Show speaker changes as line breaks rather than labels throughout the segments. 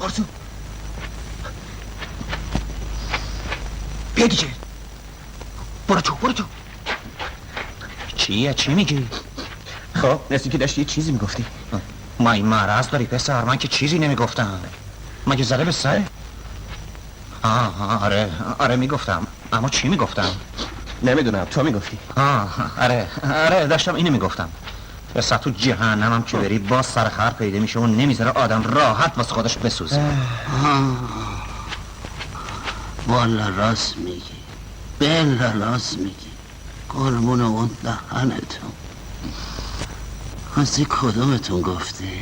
آرزو بیا دیگه. برو تو. چیه؟ چی میگی؟
خب نسی که داشتی یه چیزی میگفتی.
ما این مرض داری پسر، من که چیزی نمیگفتم. مگه زده به سر؟ آره میگفتم، اما چی میگفتم؟
نمیدونم، تو میگفتی.
آره داشتم اینو میگفتم. پسر تو جهنمم که بری باز سر خر پیدا میشه و نمیذاره آدم راحت واسه خودش بسوزه.
والا راست میگی، بلا راست میگی. قربون اون دهنتون. خواستی کدومتون گفتی؟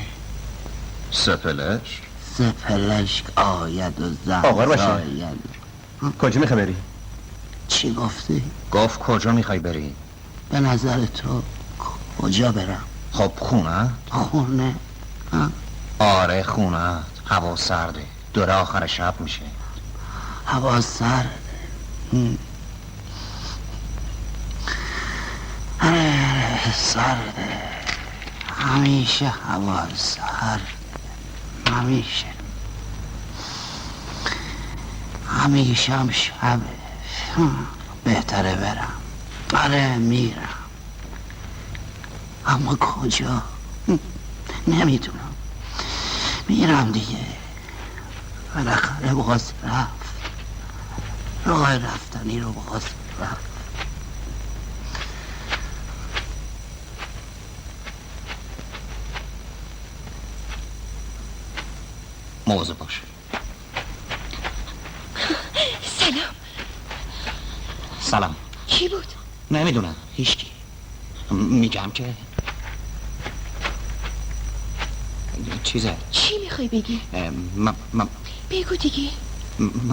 سپلش آید و
آقا باشه.
زاید.
کجا میخوای بری؟
چی گفتی؟
گفت کجا میخوای بری؟
به نظر تو کجا برم؟
خب
خونه؟
آره خونه. هوا سرده، دوره آخر شب میشه.
هوا سرده. آره سرده، همیشه هوا سرده، همیشه هم شبه. بهتره برم. آره میرم، اما کجا؟ نمیدونم. میرم دیگه، بالاخره باز رفت. راه رفتنی رو باز رفت.
موضوع باشه. سلام.
کی بود؟
نمیدونم، هیچکی. میگم که چیزه.
چی میخوای بگی؟ بگو دیگه.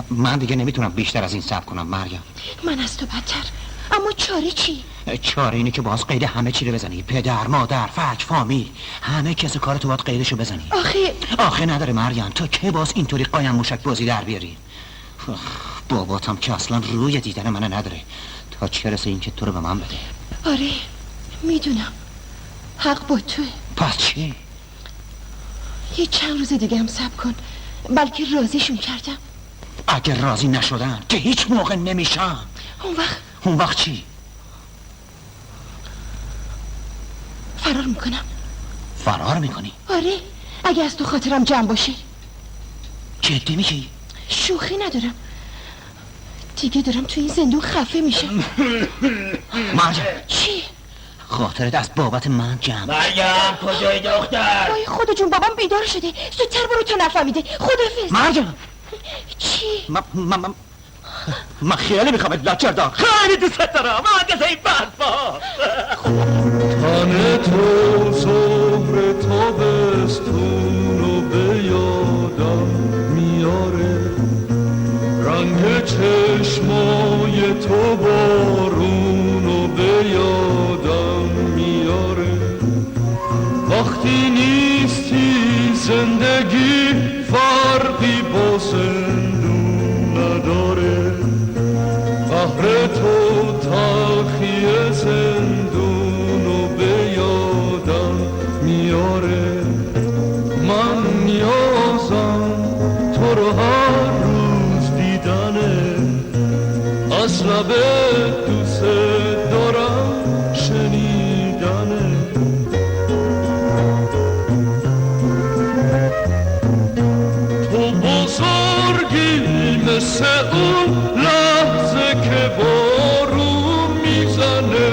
من دیگه نمیتونم بیشتر از این صبر کنم مریم.
من از تو بدتر. اما چاره چی؟
چاره اینه که باز قید همه چی رو بزنی. پدر، مادر، فرج، فامیل، همه کس کار تو باید قیدشو بزنی. آخه نداره مریم، تو که باز اینطوری قایم موشک بازی در بیاری. باباتم که اصلا روی دیدن منو نداره تا چه رسه این که تو رو به من بده.
آره میدونم، حق با توه.
پس چی؟
یه چند روز دیگه هم صبر کن، بلکه راضیشون کردم.
اگه راضی نشدن که هیچ موقع نمیشن، اون وقت چی؟ فرار میکنی؟
آره، اگه از تو خاطرم جمع باشه.
جدی میگی؟
شوخی ندارم، دیگه دارم تو این زندون خفه میشم.
مریم.
چی؟
خاطرت از بابت من جمع.
مریم کجای دختر؟
وای خدا جون، بابام بیدار شده، زودتر برو تا نفهمیده. خداحافظ.
مریم.
چی؟
من خیلی میخوام لاچر دار، خیلی دوست دارم. مهندس این بدبخت.
تن تو زهر تابستونو به یادم میاره، رنگ چشمای تو بارونو به یادم میاره. وقتی نیستی زندگی فرقی با زندون نداره، قهر تو تلخی زندونو به یادم میاره. من نیازم تو رو هر روز دیدنه، از لب دوست دارم شنیدنه. تو بزرگی مثل اون لحظه که بارون میزنه،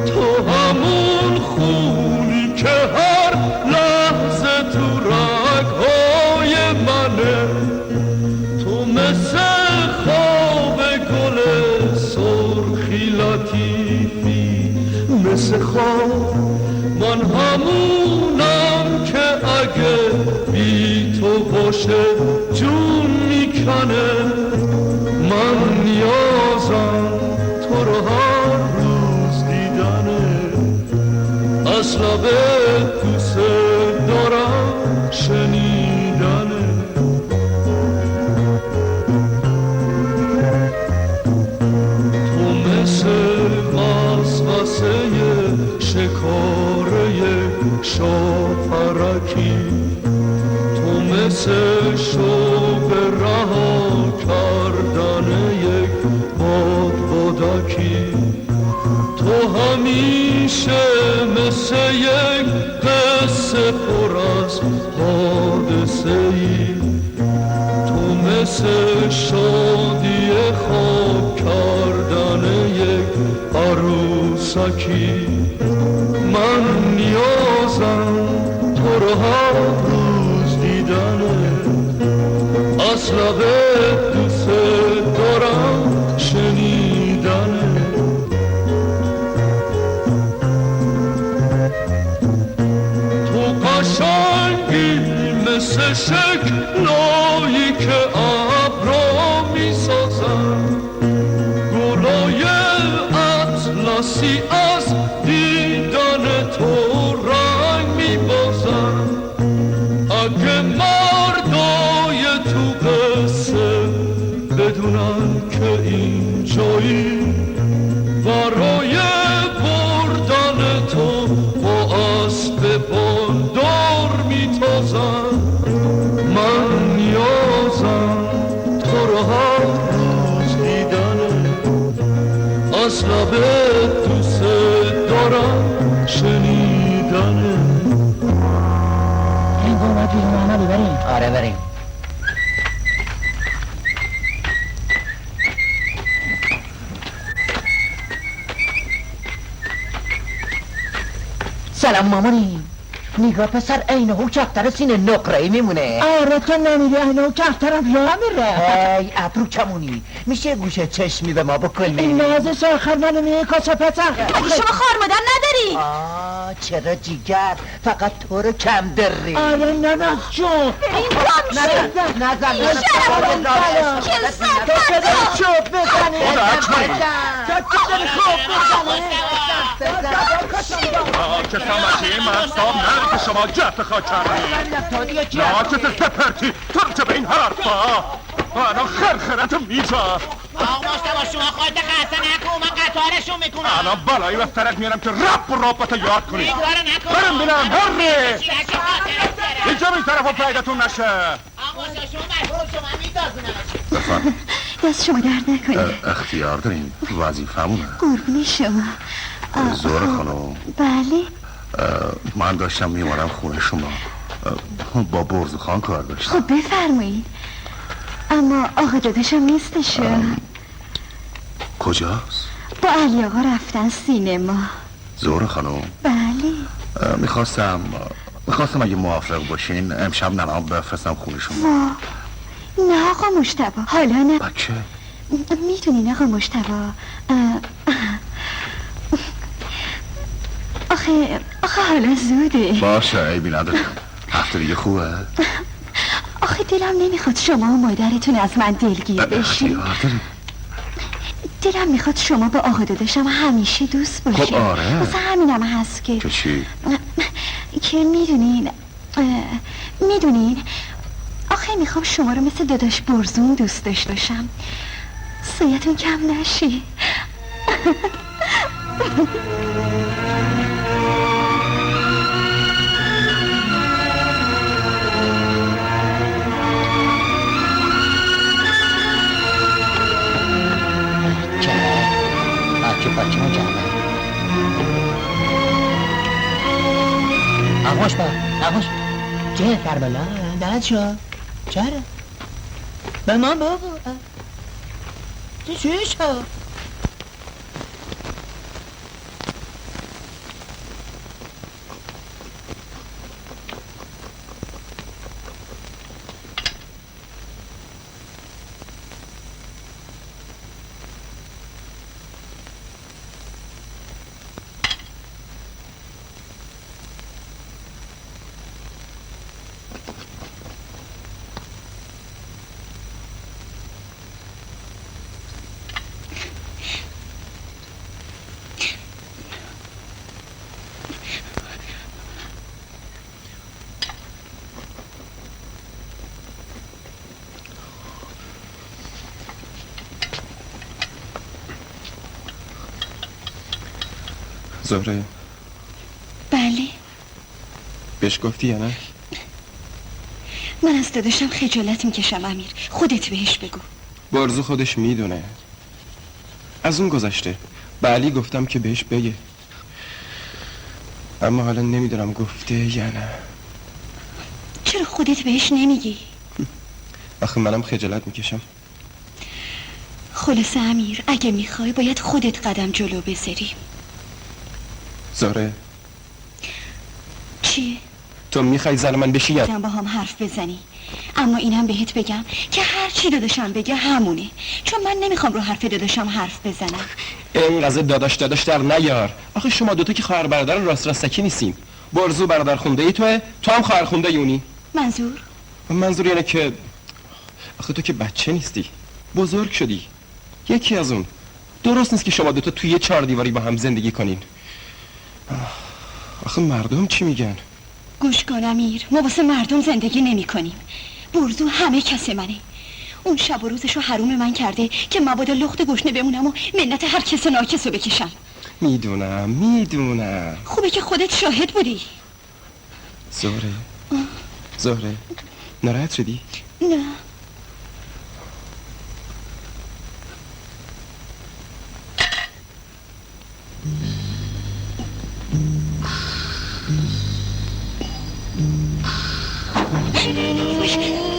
تو همون خونی که هر لحظه تو رگهای منه. تو مثل خواب گل سرخی لطیفی، مثل خواب من همونم که اگه بی تو باشه جون میکنه. من نیازم تو رو هر روز دیدنه، از لب دوست دارم شنیدنه. تو مثل وسوسه شکاره شاپرکی، تو مثل شوق رها کردن یک بادکی، تو همیشه مثل یک قصه پر از حادثه ای، تو مثل شادی خواب کردن یک عروسکی. من نیازم تو رو هر روز دیدنه، از لبت دوست دارم شنیدنه. تو قشنگی مثل شکلایی که ابرا میسازن، گلای اطلسی از دیدن تو رنگ میبازن. اگه مردای تو قصه بدونن که اینجایی، برای بردن تو با اسب باندار میتازن. من نیازم تو رو هر روز دیدنه، از لبت دوست دارم شنیدنه.
این گومت بیرون محمدی بریم.
آره بریم.
سلام مامانی. نگاه پسر اینه و کفتر سینه نقره‌ای میمونه. آره تو نمیری اینه و کفترم راه میره. ای ابرو کمونی، میشه گوشه چشمی به ما بکنی؟ این نازش آخر منو میگه کاسه پسر.
اگه شما خواهر مادر نداری؟
چرا جیگر؟ فقط تو رو کم داری. آره نه جون.
این کام
نزن
تو
چرا چوب بزنی؟ تو چرا خوب
که سمتی من صاحب نره که شما جت خواهد کردی. ناکت سپرتی تو به این حرفا الان خرخرت میجا.
آقا مشتبه شما خواهد قصه نکن، من قطارشون میکنم.
الان بلایی و سرت میارم که ربطت یاد کنی.
این کارو نکن.
برم بینم هرری اینجا این طرف پیداتون نشه.
آقا شما مشغول شما میتازونم.
دست شما درد نکنه.
اختیار داریم، وظیفمونه.
قربونی شما.
زور خانم.
بله.
من داشتم میمارم خونه شما، با برزو خان کار داشتم.
خب بفرمایید. اما آقا داداشم نیستش.
کجاست؟
با علی آقا رفتن سینما.
زور خانم.
بله.
میخواستم اگه موافق باشین امشب ننام بفرستم خونه شما.
نه آقا مشتبه، حالا نه.
بچه
میدونین آقا مشتبه، آخه حالا زوده.
باشه عیبی ندارم، هفته دیگه خوبه.
آخه دلم نمیخواد شما و مادرتون از من دلگیر بشین. دلم میخواد شما با آقا داداشم همیشه دوست باشین.
خب آره،
واسه همینم هست که
چی؟
که میدونین آخه میخوام شما رو مثل داداش برزون دوست داشته باشم، سایتون کم نشی.
بچه‌مون کردن. آقاش چه کربلا درد شو چرا؟ به من بگو چی شو؟
زهره
بله.
بهش گفتی یا نه؟
من از داداشم خجالت میکشم امیر. خودت بهش بگو.
برزو خودش میدونه. از اون گذشته به علی گفتم که بهش بگه، اما حالا نمیدونم گفته یا نه.
چرا خودت بهش نمیگی؟
آخه منم خجالت میکشم.
خلاصه امیر، اگه میخوای باید خودت قدم جلو بذاری.
زهره،
چیه؟
تو میخوای زن من بشی یا
با هم حرف بزنی، اما اینم بهت بگم که هر چی داداشم بگه همونه، چون من نمیخوام رو حرف داداشم حرف بزنم.
اینقدر داداش در نیار. آخه شما دوتا که خواهر برادر راست راستکی نیستین. برزو برادر خونده ای توه، تو هم خواهر خونده یونی. منظور اینه که آخه تو که بچه نیستی، بزرگ شدی. یکی از اون درست نیست که شما دوتا توی یه 4 دیواری با هم زندگی کنین. آخه مردم چی میگن؟
گوش کن امیر، ما واسه مردم زندگی نمی کنیم. برزو همه کس منه. اون شب و روزشو حروم من کرده که مبادا لخت گشنه بمونم و منت هر کس ناکسو بکشم.
میدونم
خوبه که خودت شاهد بودی.
زهره ناراحت شدی؟
نه.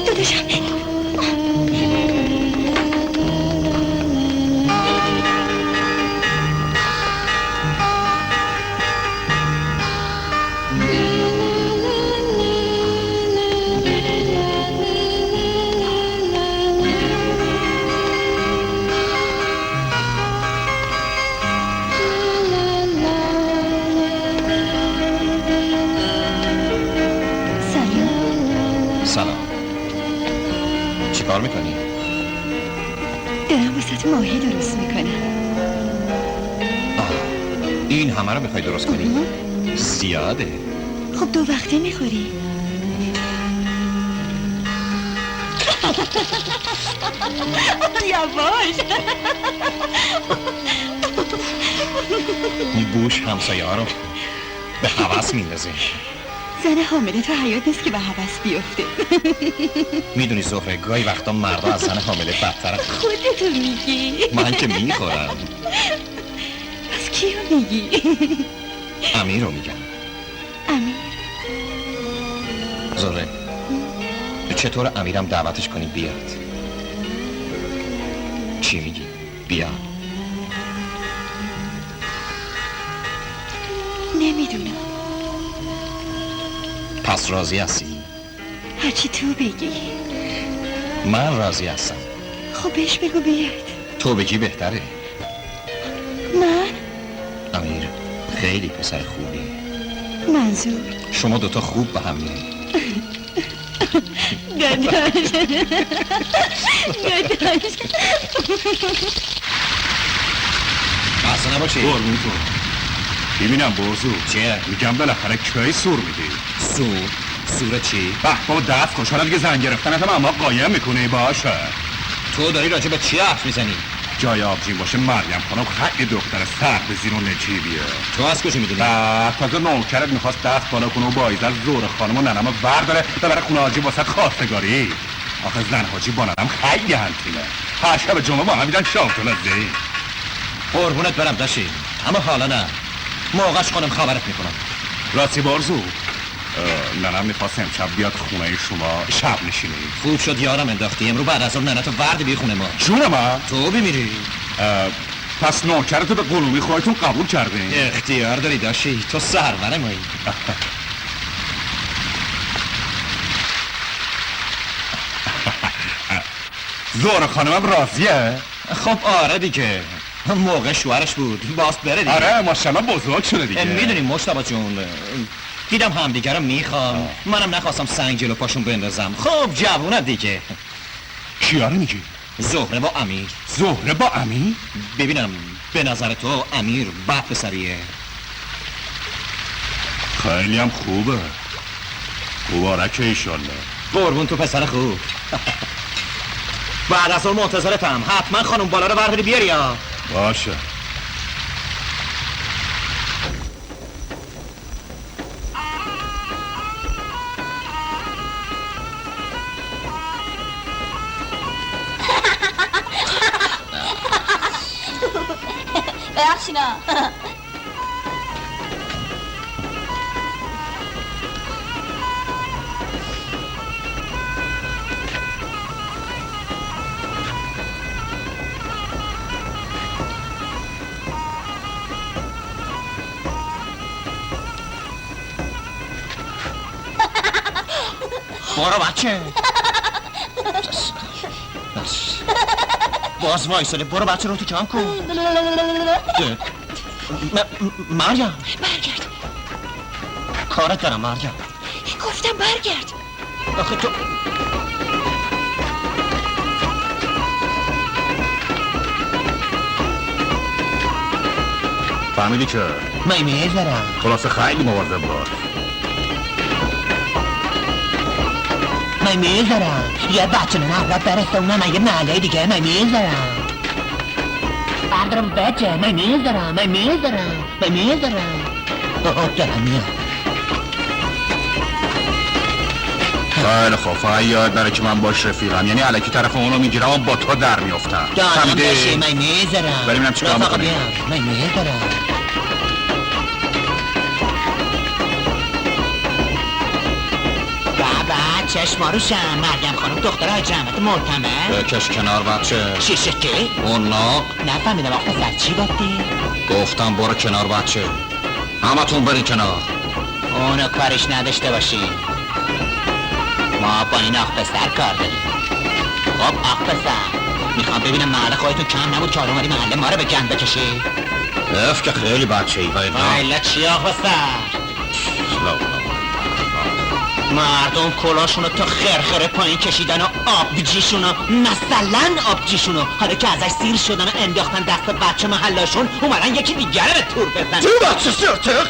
داداشم
کار میکنی؟
دارم واسه ماهی درست میکنم.
این همه رو میخوای درست کنی؟ زیاده.
خب 2 وقته میخوری؟ یواش.
این بوش همسایه ها رو به هوس میندازه.
زن حامله تو حیات نیست که به هوس بیفته.
میدونی زهره گاهی وقتا مردا از زن حامله بدترن.
خودتو میگی؟
من که میخورم.
پس کیو میگی؟
امیر رو میگم.
امیر؟
زهره چطور امیرم دعوتش کنی بیاد؟ چی میگی؟ بیاد.
نمیدونم.
پس راضی هستی؟
هرچی تو بگی.
من راضی هستم.
خب بهش بگو بیاد.
تو بگی بهتره.
من؟
امیر خیلی پسر خوبی.
منظور؟
شما دوتا خوب به هم میرید.
داداش
اصلا نباشی.
قربون تو ببینم برزو
چیه؟
میگم بالاخره کی سور میدی؟
سور چی؟
بابا دست کن شاید دیگه زن گرفتنت اما قایم میکنه. باشه
تو داری راجع به چی حرف میزنی؟
جای آبجین باشه مریم خانم خیلی دختر سرد زیر و نجیبیه.
تو از کجا میدونی؟
تازه نوکرت میخواست دست بالا کنه و با ایزد زور خانم و ننم برداره ببره خونه حاجی واسه خواستگاری. آخه زن حاجی با ننم خیلی هنتینه. هر شب جمعه با هم میدن شامتون از دی.
قربونت برم داشتی، اما حالا نه. موقعش خودم خبرت میکنم.
راستی برزو ننم میخواست امشب بیاد خونه شما شب نشینی.
خوب شد یارم انداختی. امرو بعد از اون ننتو ورد بی خونه ما.
جون من
تو بمیری.
پس نوکرتو به قلومی خواهیتون قبول کردین؟
اختیار داری داشتی، تو سرور مایی.
زهره خانمم راضیه؟
خب آره دیگه، موقع شوهرش بود، باست بره دیگه.
آره ماشاءالله بزرگ شده دیگه.
میدونی مجتبی جون، دیدم همدیگه رو میخوام، منم نخواستم سنگ جلو پاشون بندازم. خب جوونه دیگه.
کیا رو میگی؟
زهره با امیر.
زهره با امیر؟
ببینم به نظر تو امیر بد پسریه؟
خیلی هم خوبه. مبارکه ایشالله.
قربون تو پسر خوب. بعد از اون منتظرتم، حتما خانم بالا رو برداری بیاری یا؟
باشه.
ببخشینا.
برو بچه. باز وایساده، برو بچه رو تو کم کن. مریم
برگرد.
کارت دارم مریم.
گفتم برگرد.
آخه تو
فهمیدی که؟
میذارم.
خلاصه خیلی مواظب باش.
میذارم. یه بچه من اول برسونم یه محله دیگه میذارم. بردارم بچه میذارم. دارم میام.
خیلی خوب فقط یاد بره که من باش رفیقم، یعنی الکی طرف اونو میگیرم و با تو در میافتم.
دارم بشه میذارم.
بریم اینم چیکار میکنیم.
میذارم. چشما روشم. مریم خانم دختر جمعت معتمد.
بکش کنار بچه.
شیشه که؟
اون ناق
نفهمیدم آخه سر چی گفتی؟
گفتم برو کنار بچه. همتون برین کنار.
اونو کارش نداشته باشین. ما با این آخ پسر کار داریم. خب آخ پسر میخوام ببینم محل خواهیتون کم نبود که حالا اومدی محله ما رو به گند بکشی.
اف که خیلی بچه ای
وایلا چی آخ پسر؟ مردم کلاشونو تا خرخره پایین کشیدن و آبجیشونو، مثلا آبجیشونو حالا که ازش سیر شدن و انداختن دست بچه محلاشون اومدن یکی دیگره به تور بزن.
تو بچه سرتق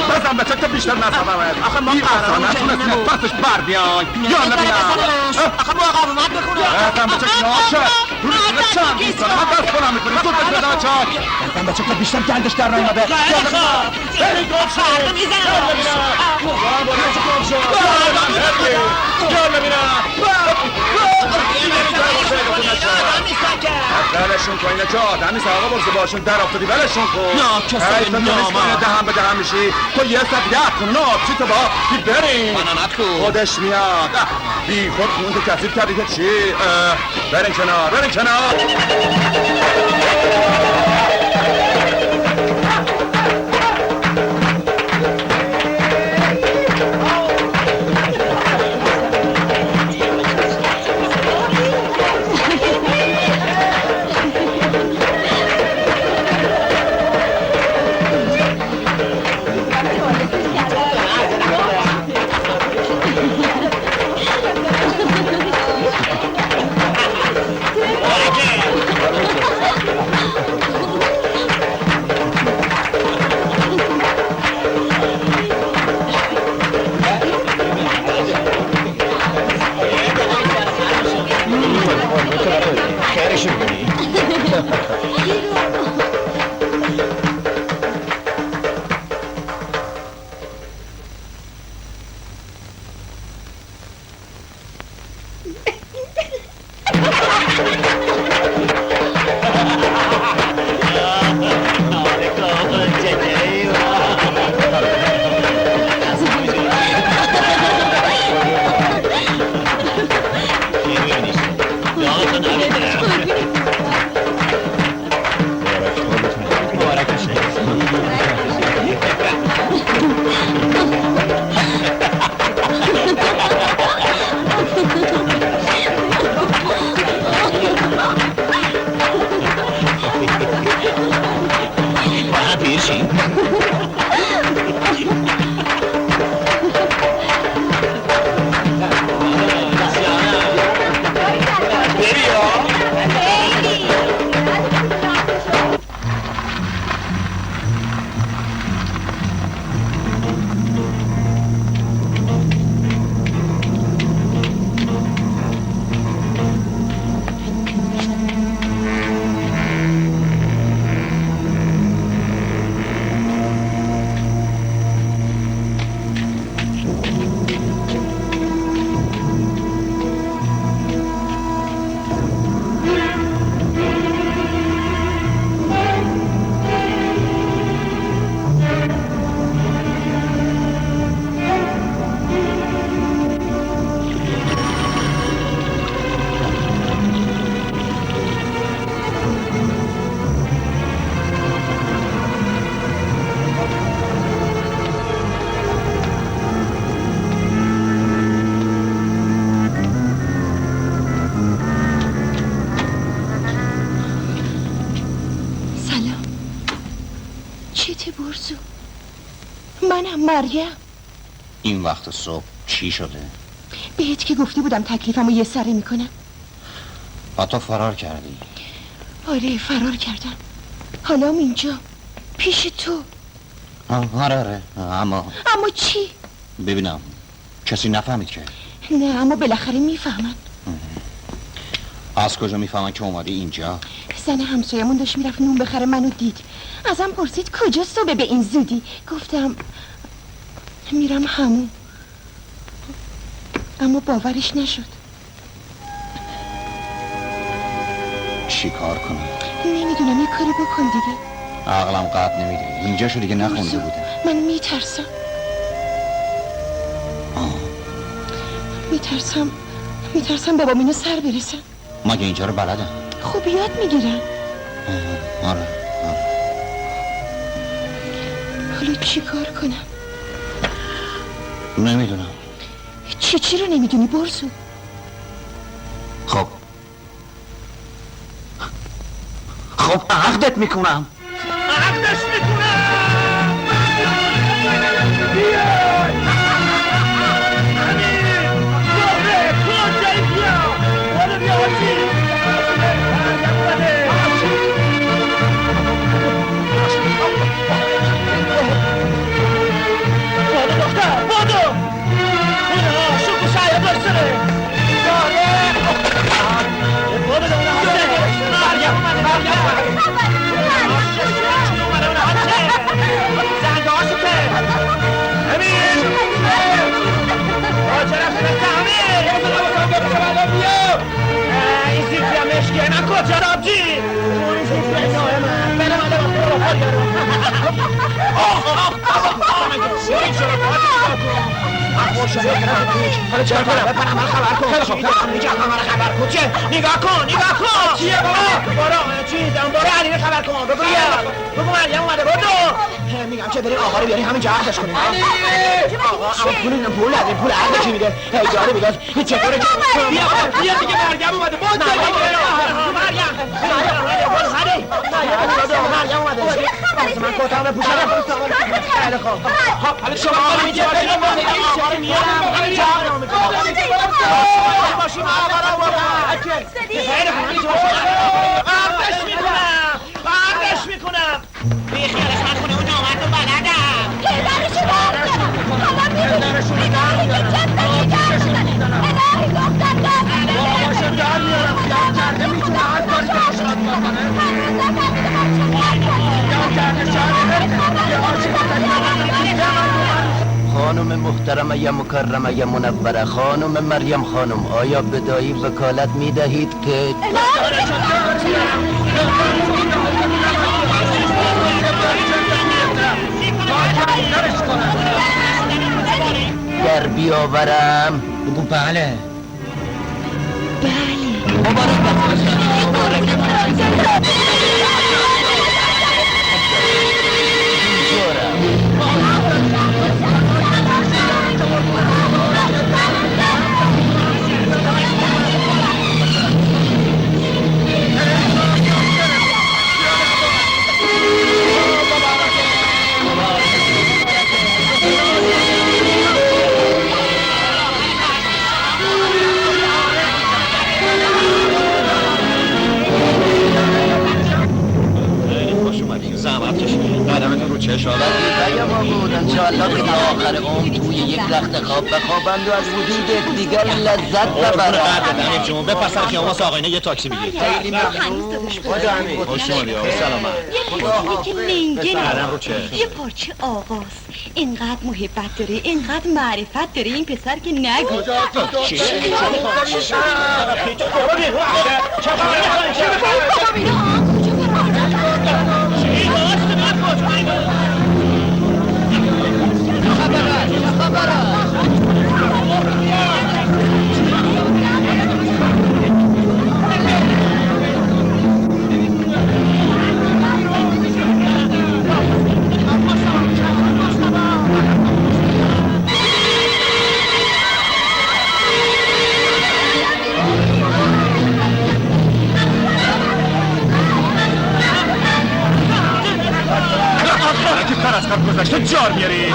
بزن بچه که بیشتر نصدمت. آخه ما قرار نتونست نفسش بر بیان. یالا بینم
آخه مقاومت بکنم.
بزن بچه که ناشه روی سیده چند بیستان من دست کنم میکنی زود بزن بچه
بزن بچه که بیشتر گندش در رای مده.
خیلی خوب بریم گفشه
یالا بینم ولشون کن اینا که آدم نیست آقا برزه باشون در افتادی ولشون کن.
نه کسای نامم
دهم به دهم میشی تو یه سب یه کنون آبچی تو با بی بریم
منانت کن
خودش میاد بی خود خون تو کسیر کردی که چی برین کنار
مریم.
این وقت صبح چی شده؟
بهت که گفته بودم تکلیفمو یه سره میکنم.
تو فرار کردی؟
آره فرار کردم. حالا اینجا پیش تو.
آره اما
چی؟
ببینم کسی نفهمید که؟
نه اما بالاخره میفهمن.
از کجا میفهمن که اومدی اینجا؟
زن همسایمون داشت میرفت نون بخره منو دید. ازم پرسید کجا صبح به این زودی؟ گفتم میرم همون. اما باورش نشد.
چی کار کنم؟
نمیدونم یه کاری بکن دیگه.
عقلم قد نمیده. اینجا شو دیگه نخونده بودم.
من میترسم بابا اینو سر برسم.
مگه اینجا رو بلدم؟
خوب یاد میگیرم.
آره
حالا چی کار کنم؟
نمیدونم.
چی رو نمیدونی برزو؟
خب عقدت میکنم.
حالا چرا کنم؟ بپرم من خبر کن. خیلی خوب میگم همه رو خبر کن. چه؟ نگاه کن چیه برو علی رو خبر کن. بگو مریم اومده. برو میگم که بریم آقا رو بیاریم همین جا عقدش کنیم. اما پول عقد چی میده؟ اجاره میداد چطوره که بیا دیگه مریم اومده. مریم اومده. من کتام بپوشم. خیلی خوب. حالا شما آقا اینجا باشیم بردش میکنم بیخیالش نکنه اون نامرد رو بلدم پدرشو برد کنم حالا میبینی الهی که جبتشو جرد کنه الهی دختر دست باشم در میارم یاد کرده میتونه هر کاری باشد بکنه هر روزه فهمیده باشم یاد کرده شاید یه عاشق
خانم محترمه یا مکرمه یا منوره خانم مریم خانم آیا بدایی وکالت می دهید که در بیاورم؟
بگو بله.
انشاءالله که آخر عمر توی یک رخت خواب بخوابند و از وجود دیگر لذت ببرند.
جون بپسر خیابان آقا یه تاکسی بگیر.
خیلی ممنون. خدا امین.
خوش اومدی آقا. سلامت.
یه پسری که لنگه یه پارچه آقاست. اینقدر محبت داره، اینقدر معرفت داره این پسر که نگو.
تو جار میاری؟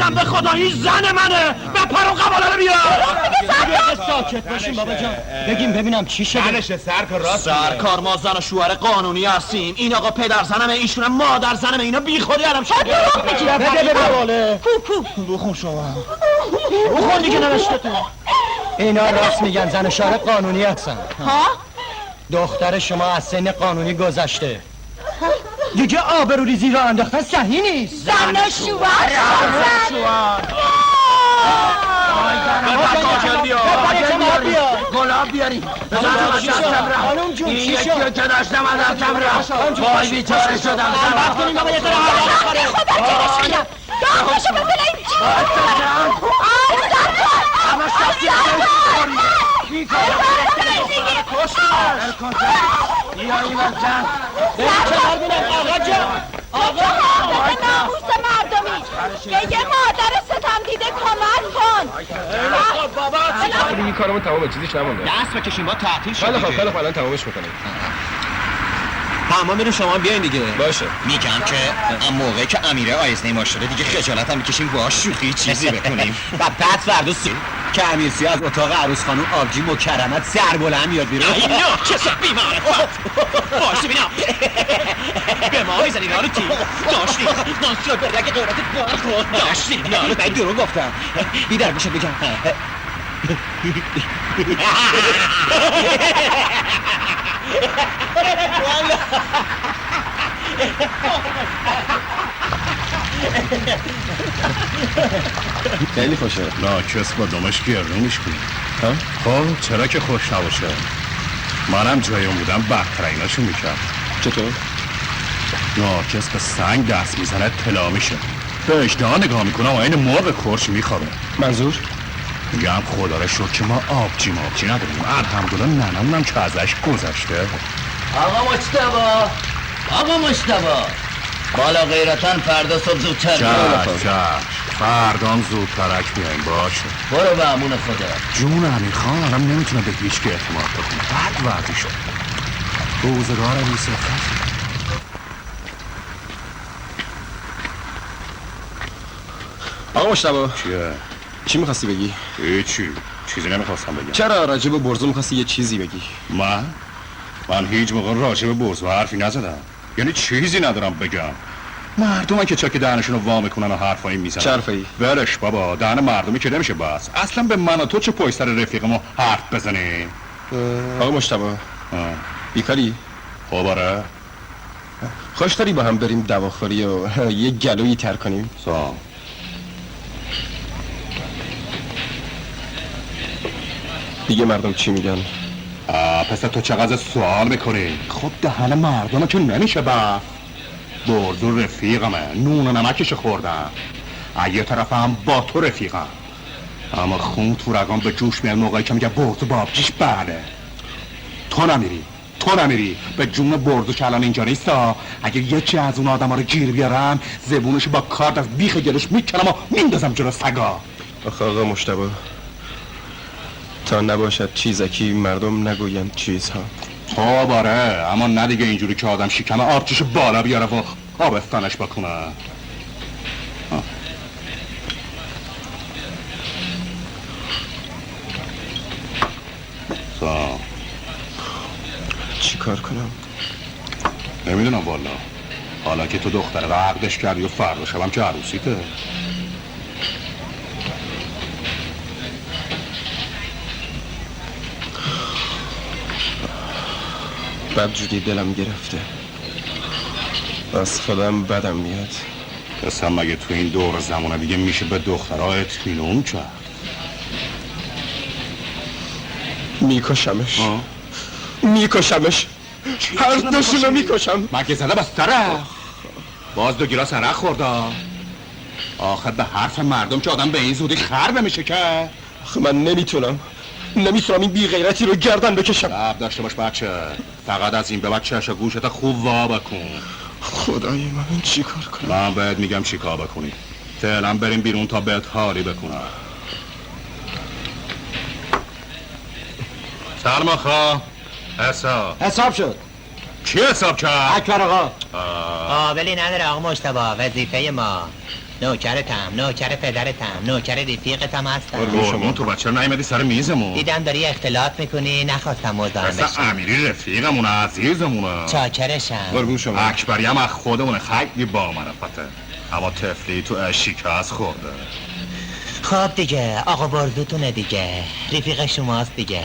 به خدا این زن منه بپر و قباله رو بیار
ساکت باشیم بابا جان بگیم ببینم چی شده
زنشه سرکار راست
سرکار ما زن و شوهر قانونی هستیم این آقا پدر زنمه ایشونم مادر زنمه اینا بی خودی علم شده
بده به قباله
بخون شما بخون دیگه نوشته تو
اینا راست میگن زن و شوهر قانونی هستن
ها؟
دختر شما از سن قانونی گذشته دیگه آبروریزی را انداختن صحیح نیست
زن و شوهر
گلاب بیاریم
خانوم جون چی شد؟
که داشتم ازم رفت وای بیچاره شدم
وقت کنیم بابا یه ذره حالا بخوره
خبر کنشم داخلشو ببینه این چی
همه شخصی بیایی بچن
آقا جان
ناموس مردمی بگه مادر ستم دیده کمک کن
این کارمون تمامه چیزیش نمونده
دست بکشیم با تعطیل شد
خیلی الان تمامش میکنیم
اما میریم شما بیاین دیگه
باشه
میگم که موقعی که امیره آیزنی ما شده دیگه خجالت هم میکشیم با شوخی چیزی بکنیم و بعد فردا که امیرسی از اتاق عروس خانم آبجی مکرمت سر بلند میاد بیرون اینا کسا بیماره باشه بینا به ما آیزنی نالو تی داشتیم نانسیار برده اگه قیرت بار خود داشتیم نالو باید درون گفتم بیدر بشه بگم
خیلی خوشه
ناکس با دمش گرونش کنی خب چرا که خوش نباشه منم جای اون بودم بدتر ایناشو میکرد
چطور؟
ناکس به سنگ دست میزنه طلا میشه به اجدها نگاه میکنم و این مرغ کرچ میخوابه
منظور؟
میگم خدا رو شکر که ما آبجی نداریم الحمدلله ننمونم که ازش گذشته
آقا مجتبا بالا غیرتن فردا صبح زودتر
فردام زودترک بیاییم باشه
برو به امون خدا
جون امیر خان آدم نمیتونه به هیچ که اعتماد بکنه بد وقتی شد روزگار بی صفت
آقا مجتبا
چیه؟
چی میخواستی بگی؟
هیچی چیزی نمیخواستم بگم
چرا راجب برزو میخواستی یه چیزی بگی؟
من هیچ موقع راجع به برزو حرفی نزدم یعنی چیزی ندارم بگم مردم که چک دهنشون رو وا میکنن و حرفایی میزنن
چه حرفایی؟
ولش بابا دهن مردمی که نمیشه بس اصلا به من و تو چه پشت سر رفیقمو حرف بزنیم
آقا مجتبا بیکاری؟
خب آره
خوش داری با هم بریم دواخوری و یه گلویی تر کنیم؟ دیگه مردم چی میگن؟
پس تو چقدر سوال میکنی؟ خب دهن مردم که نمیشه بس برزو رفیقمه نون و نمکش خوردم یه طرف هم با تو رفیقم اما خون تو رگام به جوش میاد موقعی که میگه برزو با آبجیش بله تو نمیری تو نمیری به جون برزو که الان اینجا نیستا. اگه یکی از اون آدم ها رو گیر بیارم زبونش با کارد از بیخ گلش میکنم و میندازم جلو سگا.
آخه آقا مجتبی تا نباشد چیزکی مردم نگویند چیزها.
تو باره اما نه دیگه اینجوری که آدم شکم آبچش بالا بیاره و آبستانش بکنه.
چی کار کنم؟
نمیدونم والا. حالا که تو دختره رو عقدش کردی و فردا شبم که عروسیته.
بدجوری دلم گرفته. از خودم بدم میاد.
اصلا مگه تو این دور زمانه دیگه میشه به دخترها اطمینان کرد؟
میکشمش. میکشمش. هر دوشون رو میکشم.
مگه زده بس تره. باز 2 گیلاس عرق خورده. آخر به حرف مردم که آدم به این زودی خر نمیشه که.
آخه من نمیتونم این بی غیرتی رو گردن بکشم.
صبر داشته باش بچه. فقط از این به بعد چشم گوشت خوب وا بکن.
خدای من چی کار کنم؟
من بهت میگم چی کار بکنی. فعلا بریم بیرون تا بهت حالی بکنم. سلام آخا.
حساب شد.
چی حساب کرد؟
اکبر آقا. قابلی نداره آقا مجتبی. وظیفه ما نوکر پدرتم نوکر رفیقتم هستم.
قربون تو بچه نیمدی سر میزمون.
دیدم داری اختلاط میکنی نخواستم مزاحم بشم.
مثلا امیری رفیقمونه عزیزمونه.
چاکرشم.
قربون شما.
اکبری هم از خودمونه خیلی با منفته. اما تفلی تو شکست خورده.
خب دیگه آقا برزوتونه دیگه. رفیق شماست دیگه.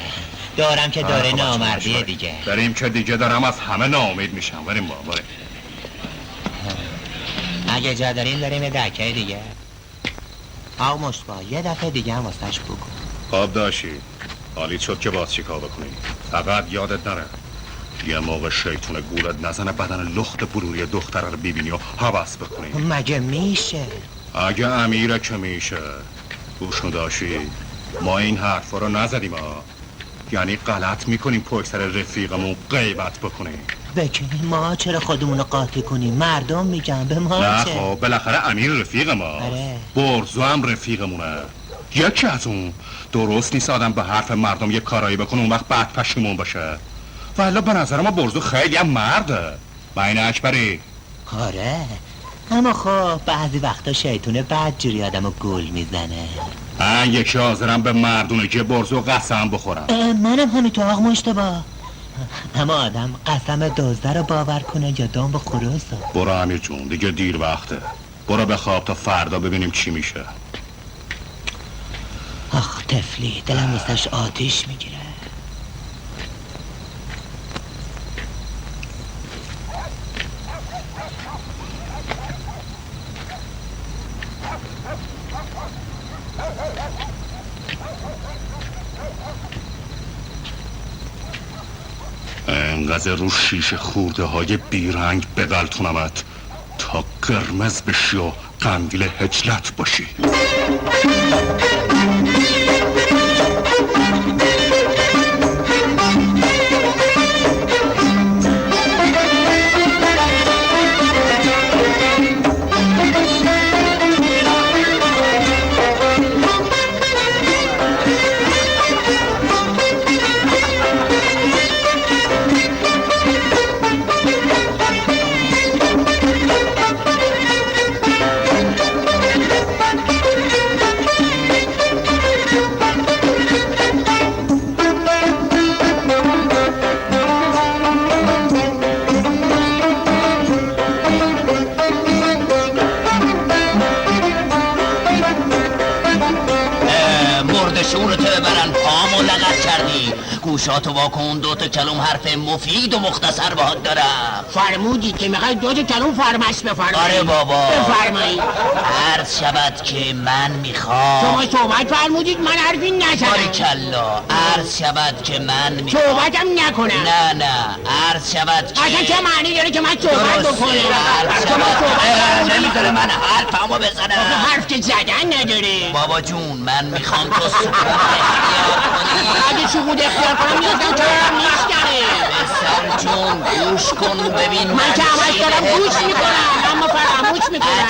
دارم که داره نامردیه دیگه.
بریم که دیگه دارم از همه ناامید میشم. بریم بریم.
اگه جا داریم یه دکه دیگه. آقا مشتبه یه دفعه دیگه هم واسش بگو.
خب داشی حالی شد که باز چیکار بکنی. فقط یادت نره یه موقع شیطون گولت نزنه بدن لخت بروری دختره رو ببینی و حوض بکنی.
مگه میشه؟
اگه امیره که میشه. گوشو داشی ما این حرفا رو نزدیم ها. یعنی غلط میکنیم پشت سر رفیقمون غیبت بکنیم.
بکنیم ما چرا خودمونو قاطی کنیم؟ مردم میگن به ما
نه
چه؟
خب بالاخره امیر رفیق ما.
آره.
برزو هم رفیقمونه. یکی از اون درست نیست آدم به حرف مردم یه کارایی بکنه اون وقت بعد پشیمون باشه. والا به نظر ما برزو خیلی هم مرده. معنی اکبری.
آره اما خب بعضی وقتا شیطونه بدجوری آدمو گول میزنه.
من یکی حاضرم به مردونگی برزو قسم بخورم.
منم همینطور آقا مجتبی. اما آدم قسم دزده رو باور کنه یا دام به خروس.
برو امیر جون دیگه دیر وقته. برو بخواب تا فردا ببینیم چی میشه.
آخ تفلی دلم نیستش آتیش میگیره.
انقدر رو شیشه خورده های بیرنگ بغلتونمت تا قرمز بشی و قندیل هجلت باشی.
گوشاتو واکن دوتا کلم حرف مفید و مختصر باهات دارم.
فرمودید که میخواید دوتا کلم فرمش بفرمایید.
آره بابا
بفرمایید.
عرض شود که من میخوام.
شما صحبت فرمودید من حرفی نزنم.
باریکلا. عرض شود که من میخوام
صحبتم نکنم.
نه عرض شود که
اصلا چه معنی داره که من صحبت بکنم؟
شما صحبت بذاره من حرفمو بزنم.
حرف که زدن نداره.
بابا جون من میخوام تو سکوت اختیار کنی.
اگه سکوت اختیار کنم میگم چرا میشکنه.
پسر جون گوش کن ببین
من که همش دارم گوش میکنم اما فراموش میکنم.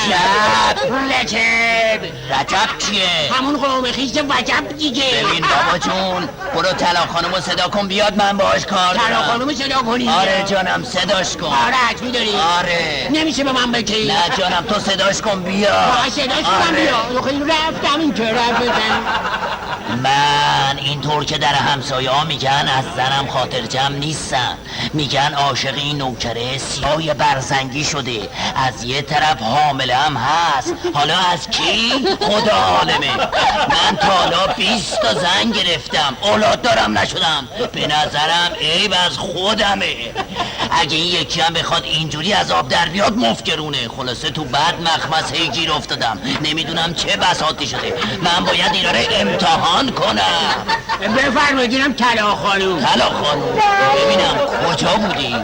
رجب چیه؟
همون قوم خیشت وجب دیگه.
ببین بابا جون برو طلا خانومو صدا کن بیاد من باهاش کار دارم.
طلا خانومو صدا کنی؟
آره جانم صداش کن.
آره حتمی داری؟
آره
نمیشه به من بگی؟
نه جانم تو صداش کن بیا.
صداش کنم بیا. خیلی رفتم این که رفتم.
من اینطور که در همسایه ها میگن از زنم خاطر جمع نیستم. میگن عاشق این نوکره سیاه برزنگی شده. از یه طرف حامله هم هست. حالا از کی؟ خدا عالمه. من تا حالا 20 تا زن گرفتم اولاد دارم نشدم. به نظرم عیب از خودمه. اگه این یکی هم بخواد اینجوری از آب در بیاد مفکرونه. خلاصه تو بد مخمس هی گیر افتادم. نمیدونم چه بساطی شده. من باید اینا رو امتحان کنم.
بفرمایید طلا خانوم.
طلا خانوم ببینم کجا بودی؟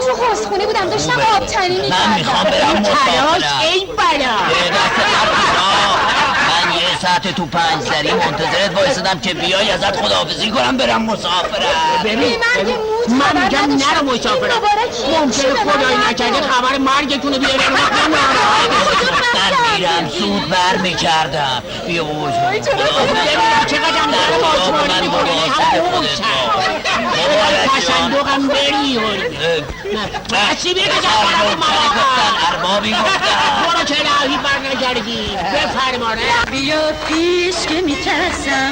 تو حوضخونه بودم داشتم آب تنی می‌کردم.
من میخوام برم مسافرت.
ای بلا.
من یه ساعت تو پنجدری منتظرت وایسادم که بیای ازت خداحافظی کنم برم مسافرت.
ببین من میگم نرو مسافرت. ممکنه خدایی نکرده خبر مرگتونو بیاره.
من میرم زود بر میکردم. بیا بوجود
چقدر هم داره باسمانی میکنه. تصندوقم بری بسی بگه
اربابی گفتن
برو که لحظی بر نگردی. بفرماره.
بیا پیش که میترسم.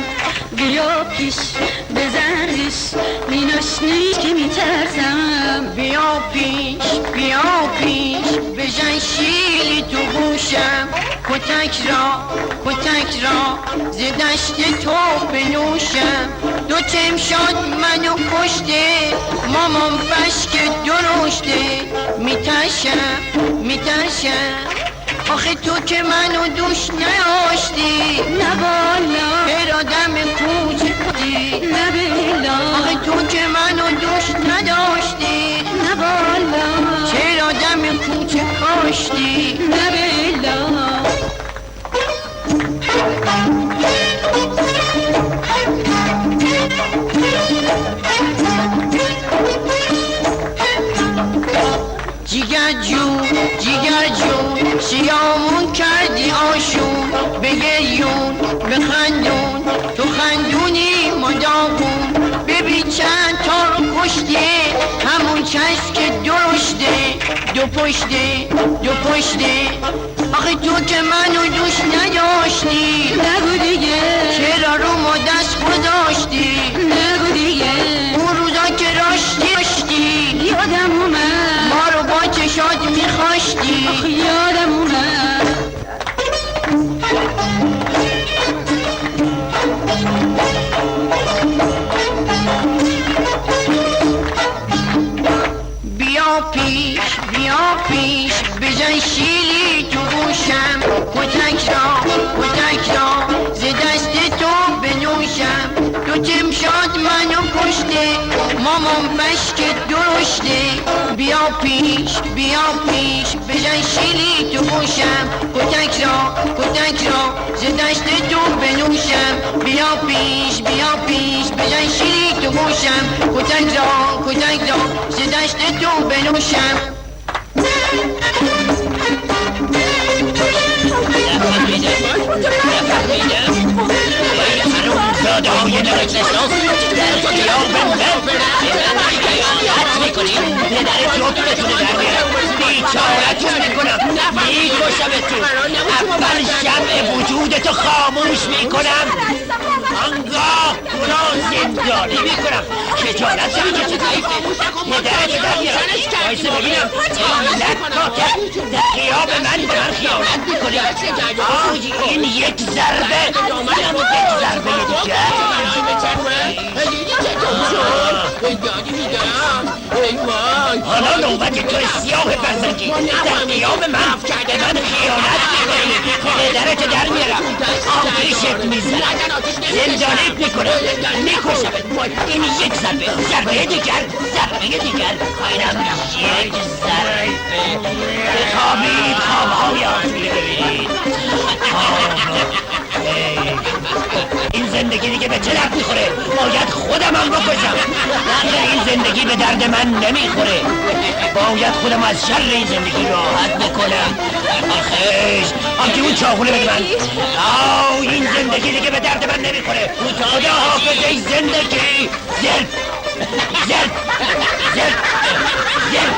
بیا پیش بزرگش میناشنی که میترسم.
بیا پیش بجن شیلی تو گوشم. کتک را زدشت تو بنوشم. دو چمشاد منو کشته مامان فشک درشته. میترشم آخه تو که منو دوش نداشتی.
نه بالا
ارادم کوچه کدی.
نه بلا
آخه تو که منو دوش نداشتی.
نه بالا
چرا دم کوچه کاشتی.
نه بلا
جیگر جون سیامون کردی آشون. بگریون بخندون تو خندونی مداغون. ببین چند تا رو کشته همون چشم که درشته. دو پشته آخه تو که منو دوش نداشتی.
نگو دیگه
چرا رو ما دست گذاشتی.
نگو دیگه
اون روزا که راشتی
یادم اومد.
ما رو با چشات میخواشتی.
یادم اومد.
بیا پیش بجن شیلی تو گوشم. کتک را ز دست تو بنوشم. تو چمشاد منو کشته مامان بشک درشته. بیا پیش بجن شیلی تو گوشم. کتک را ز دست تو بنوشم. بیا پیش بجن شیلی تو گوشم. کتک را ز دست تو بنوشم.
زاده های درک نشناس در خیال حد میکنیم پدر جوتونتونه در میرم. بیچارتون میکنم میکشمتون. اول شمع وجودتو خاموش میکنم. آنگاه تو را زندانی میکنم. خجالت شمی که چه ضعیفه. پدرتو در میرم. بایسته ببینم علت کاتر در قیاب من به من خیانت میکنی. آی این یک ضربه دیگه. حالا نوبت تو سیاه برزنگی در قیاب من به من خیانت میکنی. پدرتو در میرم. آتیشت میزنم. زندانیت میکنم. میکشمت. این یک ضربه دیگر. اینم یک ضربه. بخوابید خوابهای آزاد. به چه درد میخوره؟ باید خودم هم بکشم. نه این زندگی به درد من نمیخوره. باید خودم از شر این زندگی راحت بکنم. آخه اون چاقونه بده من. این زندگی دیگه به درد من نمیخوره. خدا حافظ ای زندگی. زرد زرد زرد زرد.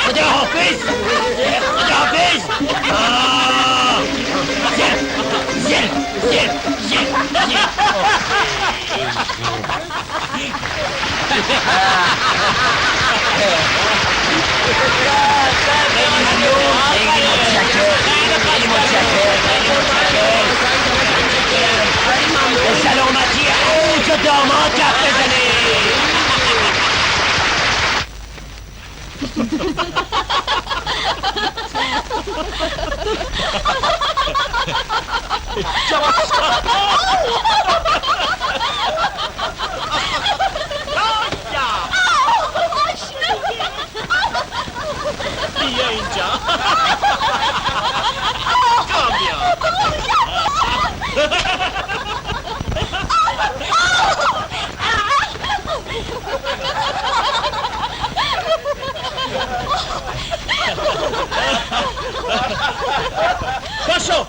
خدا حافظ. خدا حافظ. زرد زرد زرد زرد زرد. به سلامتی اوج داماد کف بزنه.
بیا اینجا. کامیا. پاشو.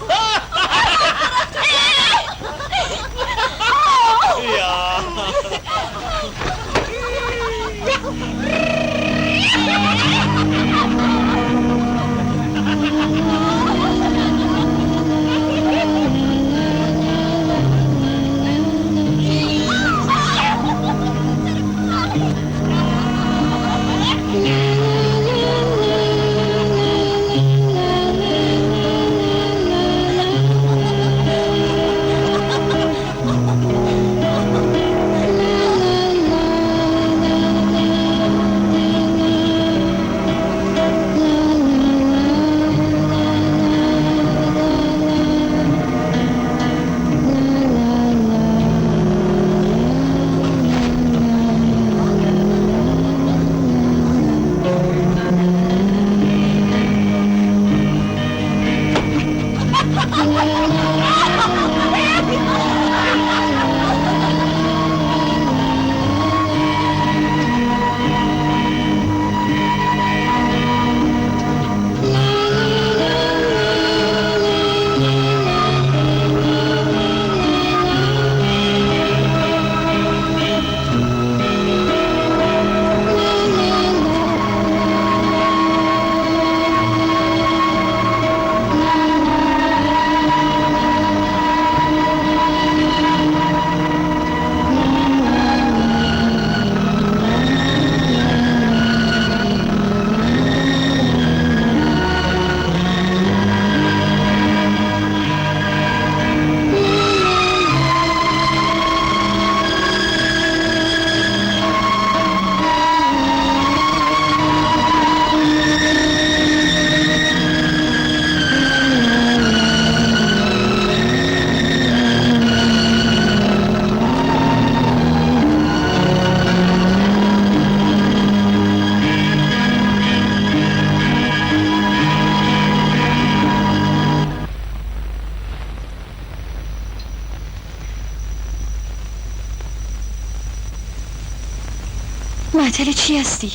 معطل چی هستی؟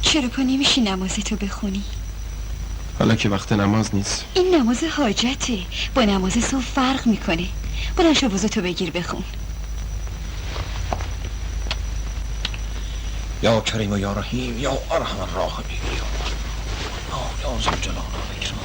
چرا پا نمیشی نمازتو بخونی؟
حالا که وقت نماز نیست.
این نماز حاجته، با نماز صبح فرق میکنه. بلند شو وضوتو بگیر بخون.
یا کریم و یا رحیم یا ارحم الراحمین یا ذوالجلال والاکرام.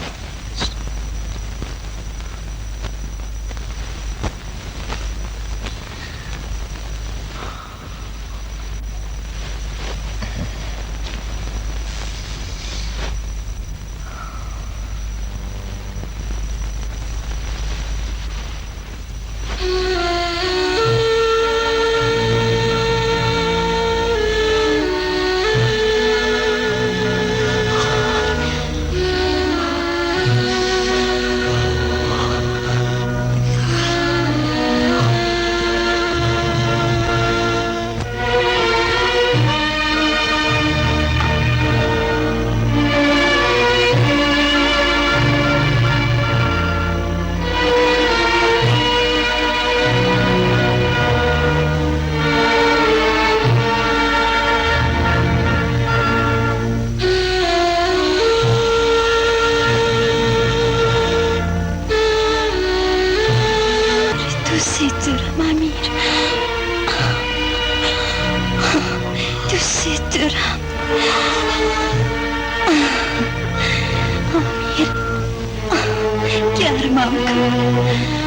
رام کن.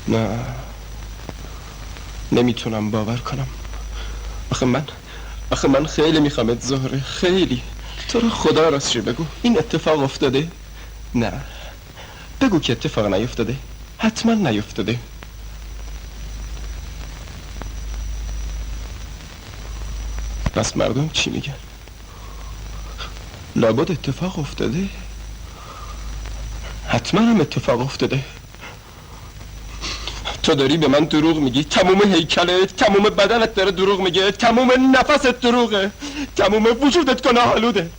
نه نمیتونم باور کنم. آخه من خیلی میخوامت زهره، خیلی. تو رو خدا راستش بگو این اتفاق افتاده؟ نه بگو که اتفاق نیفتاده. حتما نیفتاده. پس مردم چی میگن؟ لابد اتفاق افتاده. حتما هم اتفاق افتاده. تو داری به من دروغ میگی. تموم هیکلت، تموم بدنت داره دروغ میگه. تموم نفست دروغه. تموم وجودت گناه آلوده.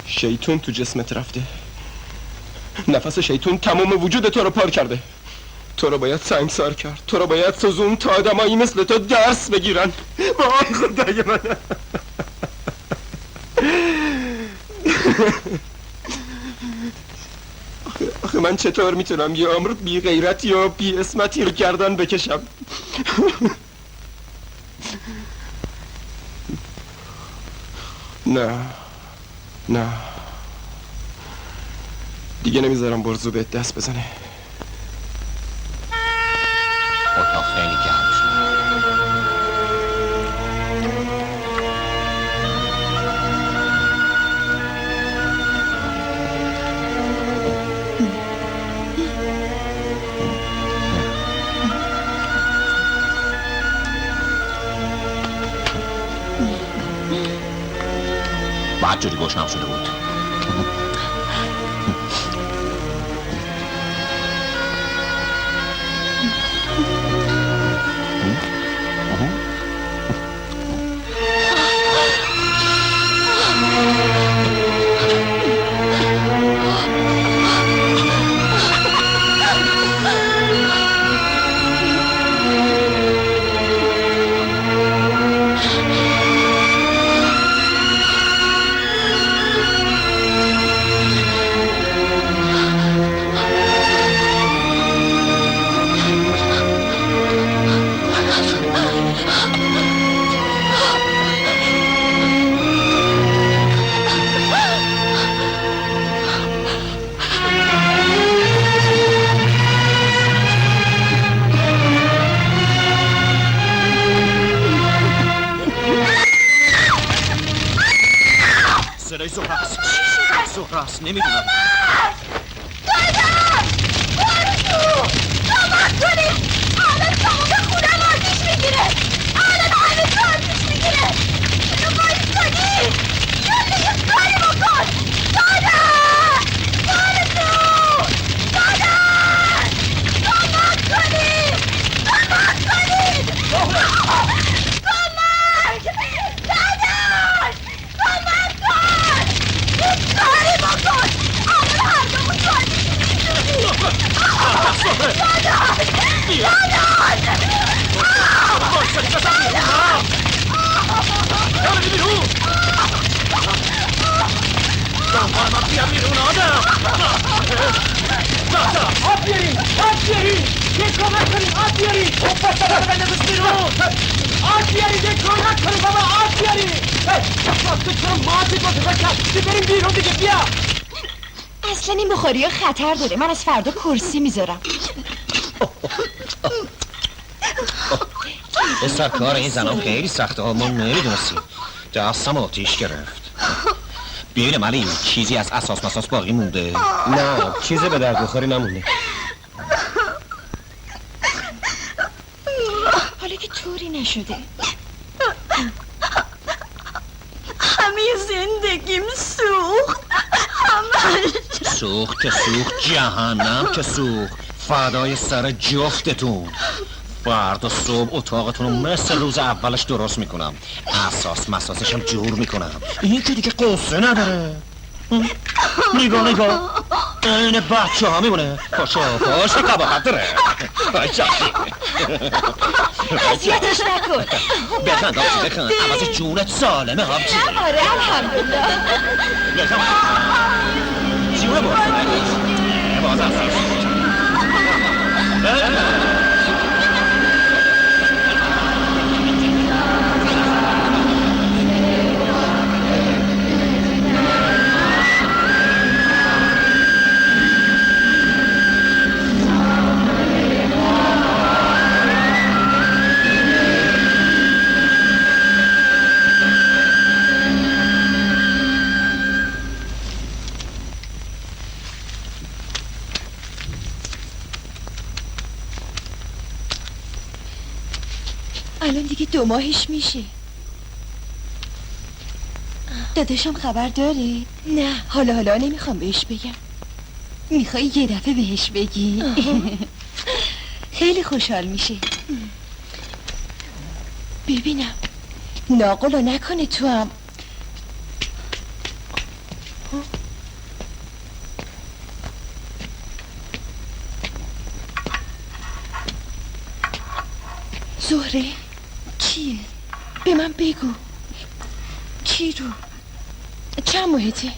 شیطون تو جسمت رفته. نفس شیطون تموم وجود تو رو پار کرده. تو رو باید سنگسار کرد. تو رو باید سوزون تا آدمایی مثل تو درس بگیرن. وای خدای من. آخه من چطور میتونم یه عمر بی غیرت یا بی اسمتی رو گردن بکشم؟ نه دیگه نمیذارم برزو بهت دست بزنه.
اتاق خیلی گرم شد. بعد جوری گشنم شده بود. صدای زهراست نمیدونم.
دادم! بارزو! کمک کنید! الان تمام خونم آتیش میگیره! الان همه تو آتیش میگیره! چرا بایستادی؟ یالا یه کاری بکن! دادم! بارزو! دادم! کمک کنید! کمک کنید! کمک! دادم! کمک کن! یه کاری بکن! الان هر دومون تو آتیش میسوزی! دادم! اصلا این بخاری ها خطر داره. من از فردا کرسی میذارم.
استر کار این زنان خیلی سخته ها. ما نمیدونستیم. دستم آتیش گرفت. ببینم علی چیزی از اساس مساس باقی مونده؟
نه چیزی به درد بخوری نمونده.
حالا که طوری نشده.
همه زندگیم سوخت. همش
سوخت که سوخت، جهنم که سوخت. فدای سر جفتتون. فردا صبح اتاقتون رو مثل روز اولش درست میکنم. اساس مساسش هم جور میکنم. این که دیگه قصه نداره. نگاه این بچه ها میمونه. پاشا قباحت داره.
اذیتش نکن.
بخند آبجی بخند. عوض جونت سالمه آبجی.
آره الحمدلله.
جونه برد باز اساس
الان دیگه 2 ماهش میشه. داداشم خبر داره؟ نه حالا نمیخوام بهش بگم. میخوای یه دفعه بهش بگی؟ خیلی خوشحال میشه. ببینم ناقلو نکنه تو هم. زهره کیه؟ به من بگو. کی رو؟ چند ماهته؟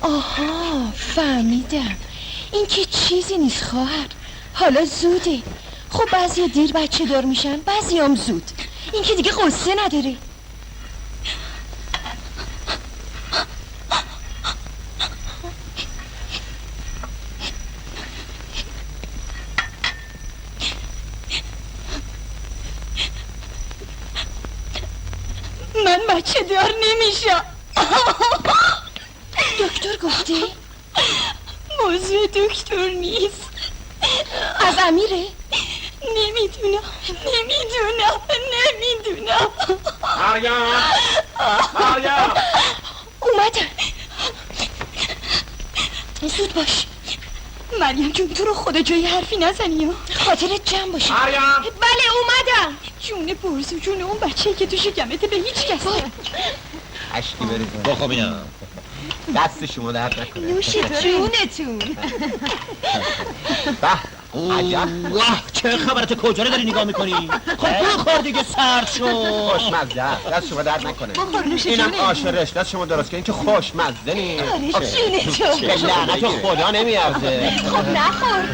آها فهمیدم. این که چیزی نیست خواهر. حالا زوده. خب بعضی دیر بچه دار میشن، بعضی هم زود. این که دیگه قصه نداره. من بچه دار نمیشم. دکتر گفته؟ موضوع دکتر نیست. از امیره؟ نمیدونم.
مریم
اومدن. زود باش. مریم جون تو رو خدا جای حرفی نزنی. خاطرت جمع باشه.
مریم
بله اومدم. جون برزو جون اون بچه‌ای که تو شکمته به هیچ کس
اشکی بریزم بخوابینم. دست شما درد نکنه.
نوشی جونتون.
عجب
چه خبرت؟ کجا رو داری نگاه میکنی؟ خب بخور دیگه سرد شو.
خوشمزه است. دست شما درد نکنه.
بخور نوش
اینم
جونت.
آش رشته دست شما درست کنین که خوشمزه نیست.
جونتون.
به لعنت خدا نمیارزه.
خب نخور.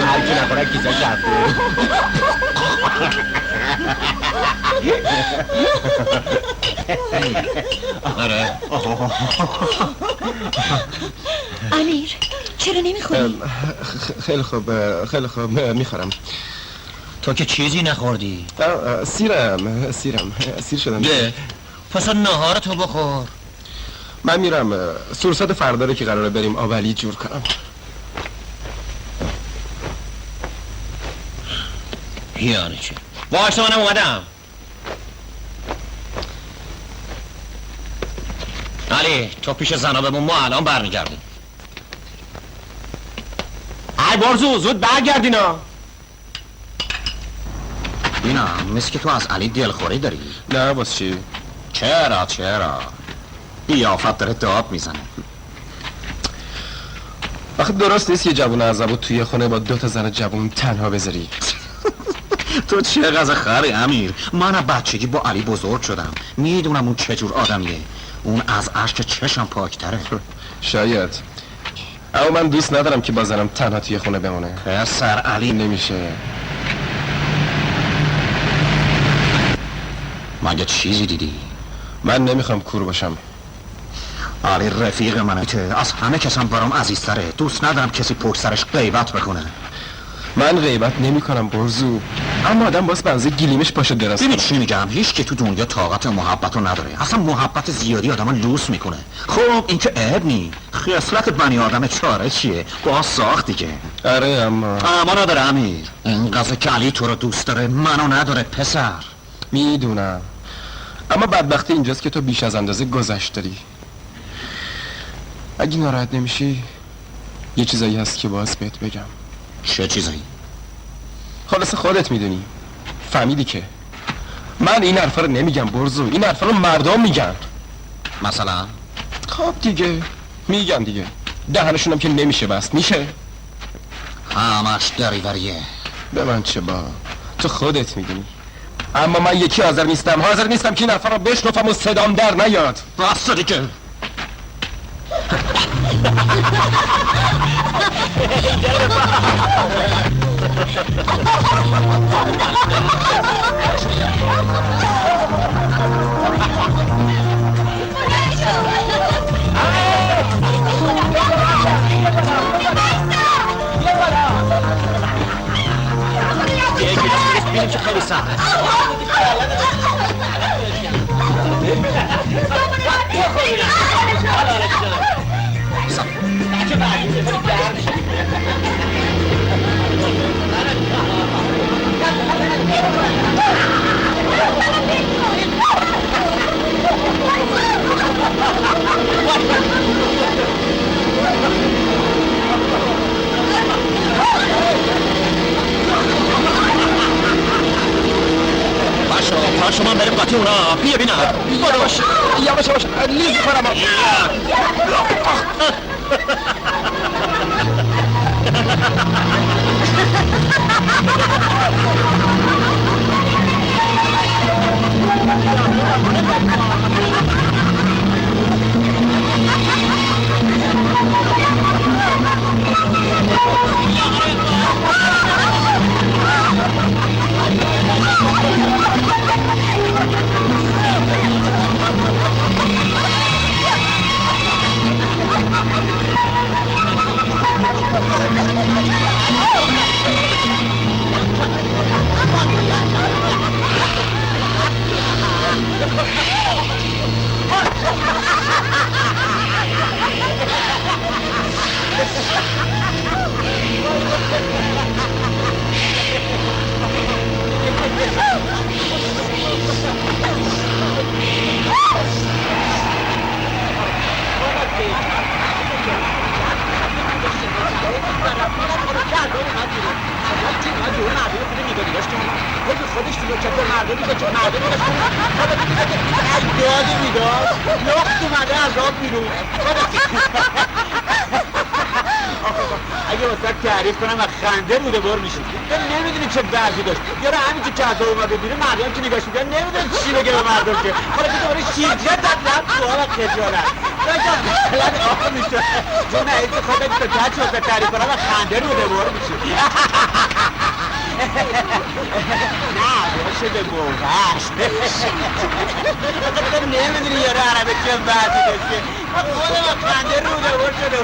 هر کی نخوره کیسه شرفه.
آره.
امیر چرا نمیخوری؟
خیلی خوب میخورم.
تو که چیزی نخوردی.
سیر شدم.
ده پس نهار تو بخور.
من میرم سورسات فردا رو که قراره بریم آبلی جور کنم.
یعنی چه؟ واشتا منم اومدم. علی تو پیش زنا بمون، ما الان برمیگردیم.
ای برزو زود برگردینا.
اینا مثل که تو از علی دلخوری داری.
نه واسه چی؟
چرا بیافت داره داد میزنه.
آخه درست نیست یه جوون عذابو توی خونه با 2 زن جوون تنها بذاری.
تو چه غذا خری امیر؟ من از بچگی با علی بزرگ شدم، میدونم اون چجور آدمیه. اون از اشک چشم پاکتره.
شاید، اما من دوست ندارم که با زنم تنها توی خونه بمونه.
پسر علی
نمیشه.
مگه چیزی دیدی؟
من نمیخوام کور باشم.
علی رفیق منه، از همه کسم برام عزیزتره. دوست ندارم کسی پشت سرش غیبت بکنه.
من غیبت نمی کنم برزو، اما آدم باز بنزه گلیمش باشه درست.
ببین چی میگم، هیچ که تو دنیا طاقت محبت رو نداره. اصلا محبت زیادی آدم لوس میکنه. خب این که عیب نی، خصلت بنی آدم چاره چیه؟ باز ساخت دیگه.
آره اما
نداره امیر. اینقدر که علی تو رو دوست داره منو نداره پسر.
میدونم، اما بدبختی اینجاست که تو بیش از اندازه گذشت داری. اگه ناراحت نمیشی یه چیزایی هست که باز بهت بگم.
چه چیزایی؟
خلاص خودت میدونی، فهمیدی که من این حرفا رو نمیگم برزو، این حرفا رو مردم میگن.
مثلا؟
خب دیگه میگن دیگه، دهنشونم که نمیشه بست. میشه؟
همش دریوریه.
به من چه با، تو خودت میدونی. اما من یکی حاضر نیستم که این حرفا رو بشنفم و صدام در نیاد.
بس دیگه. خیلی سخت. پاشو من بریم قاطی اونا. بیا بینم.
یواش لیز خورم.
اگه واسه تعریف کنم و خنده روده بار میشه. تو نمیدونی چه وضعی داشت. یارو همینجور که از اومده بیرون مردم که نگاش میکنن نمیدونن چی بگه به مردم که. حالا که دوباره شیرجت داد رفت تو و خجالت. راجع غلط آقا میشه. جون عزیز خودت تو چه واسه تعریف کنم و خنده روده بار میشه. نه شده موقعش. تو نمیدونی یارو عربه چه وضعی داشت که خودم خنده روده بار شده.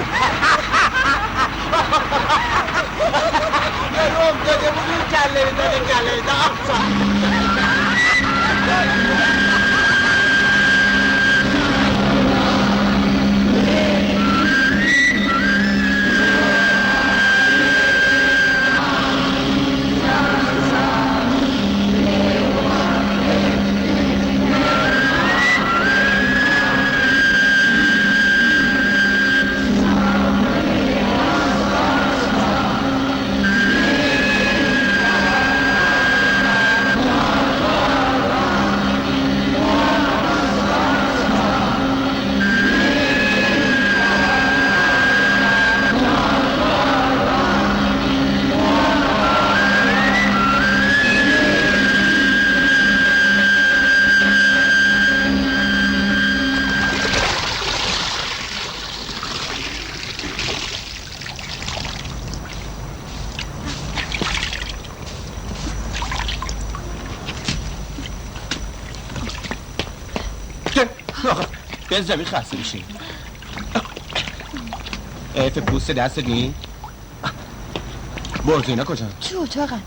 یارو افتاده بود اون کله میداده
به زمین خسته میشی. ایف پوست دست دین. برزینا کجا؟
تو اتاقم.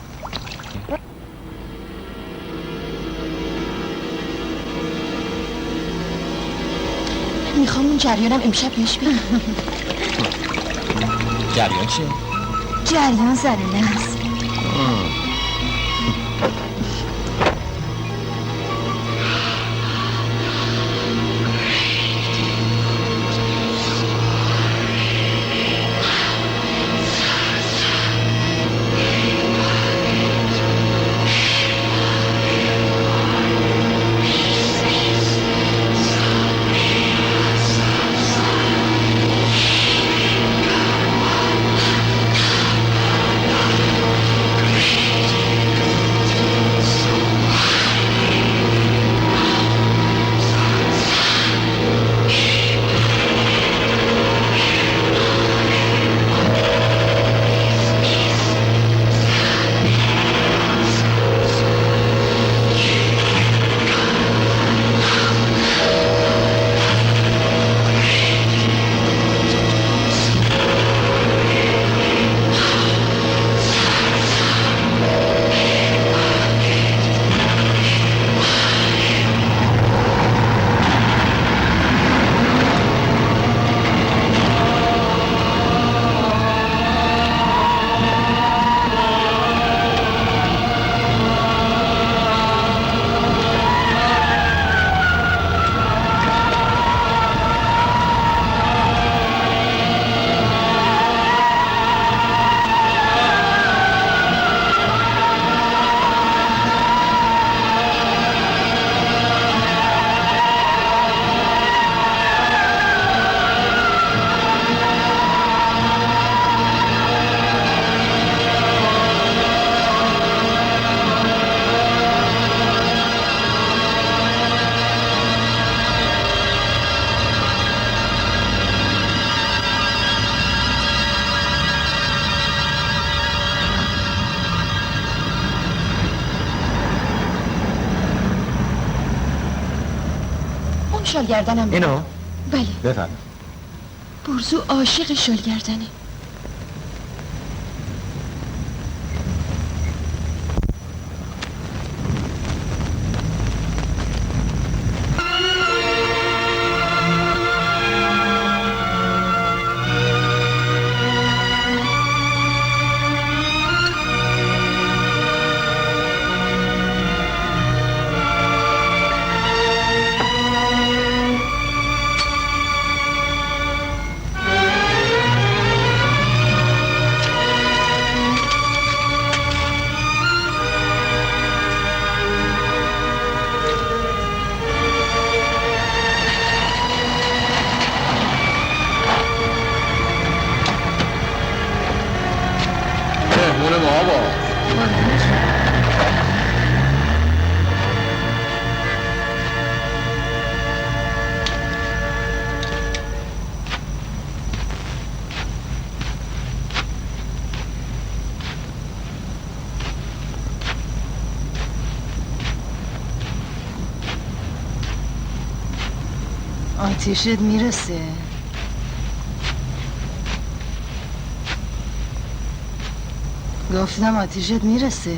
میخوام اون جریانم امشب بهش بگم.
جریان چیه؟
جریان زنونه هست. شالگردنم
اینو؟
بله
بفرم.
برزو عاشق شالگردنه.
آتیشت میرسه. گفتم آتیشت میرسه.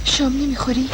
شام نمیخوری؟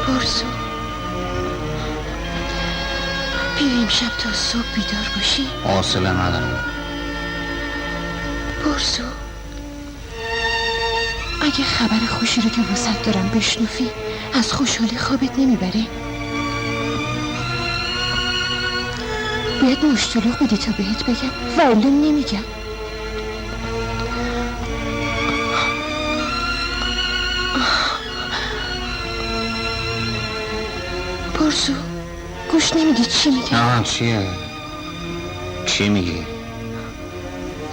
برزو بیا امشب تا صبح بیدار باشی.
حوصله ندارم.
برزو اگه خبر خوشی رو که واسط دارم بشنوی از خوشحالی خوابت نمیبره؟ باید مشتلق بدی تا بهت بگم والا نمیگم. برزو گوش نمیدی چی میگم؟
نه چیه؟ چی میگی؟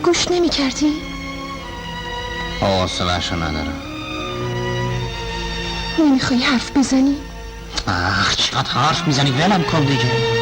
گوش نمیکردی؟
حوصله‌شو ندارم.
نمیخوای حرف بزنی؟
چقدر حرف میزنی ولم کن دیگه.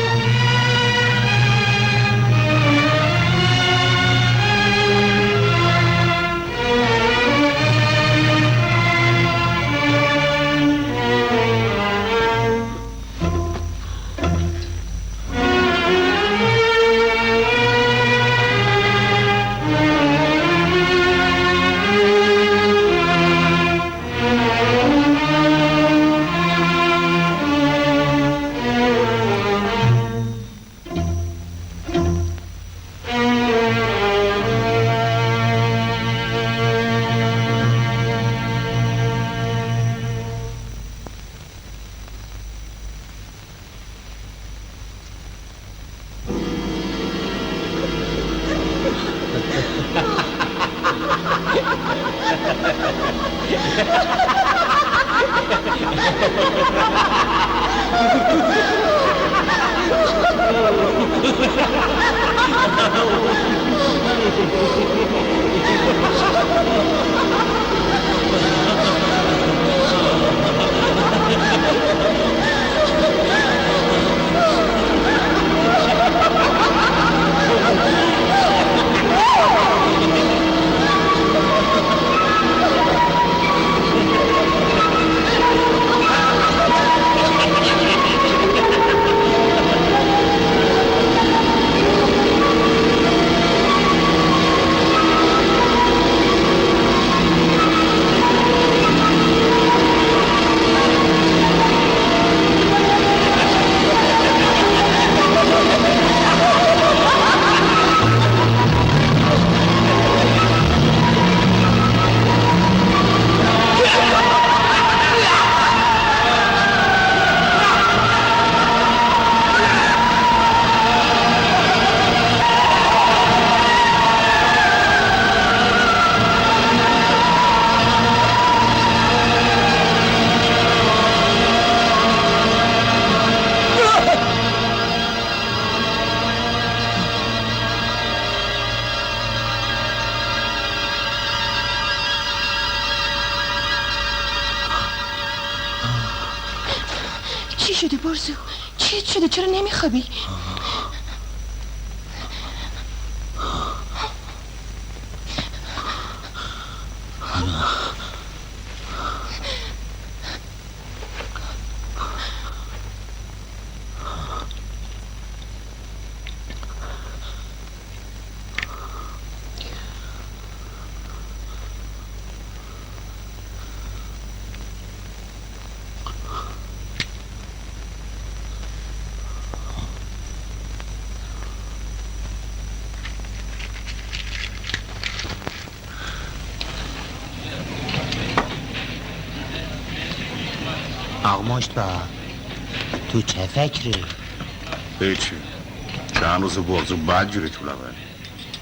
چی شده برزو؟ چی شده؟ چرا نمیخوابی؟
آقماشت با تو چه فکری؟
هیچی چند روز برزو بد جوری طولمه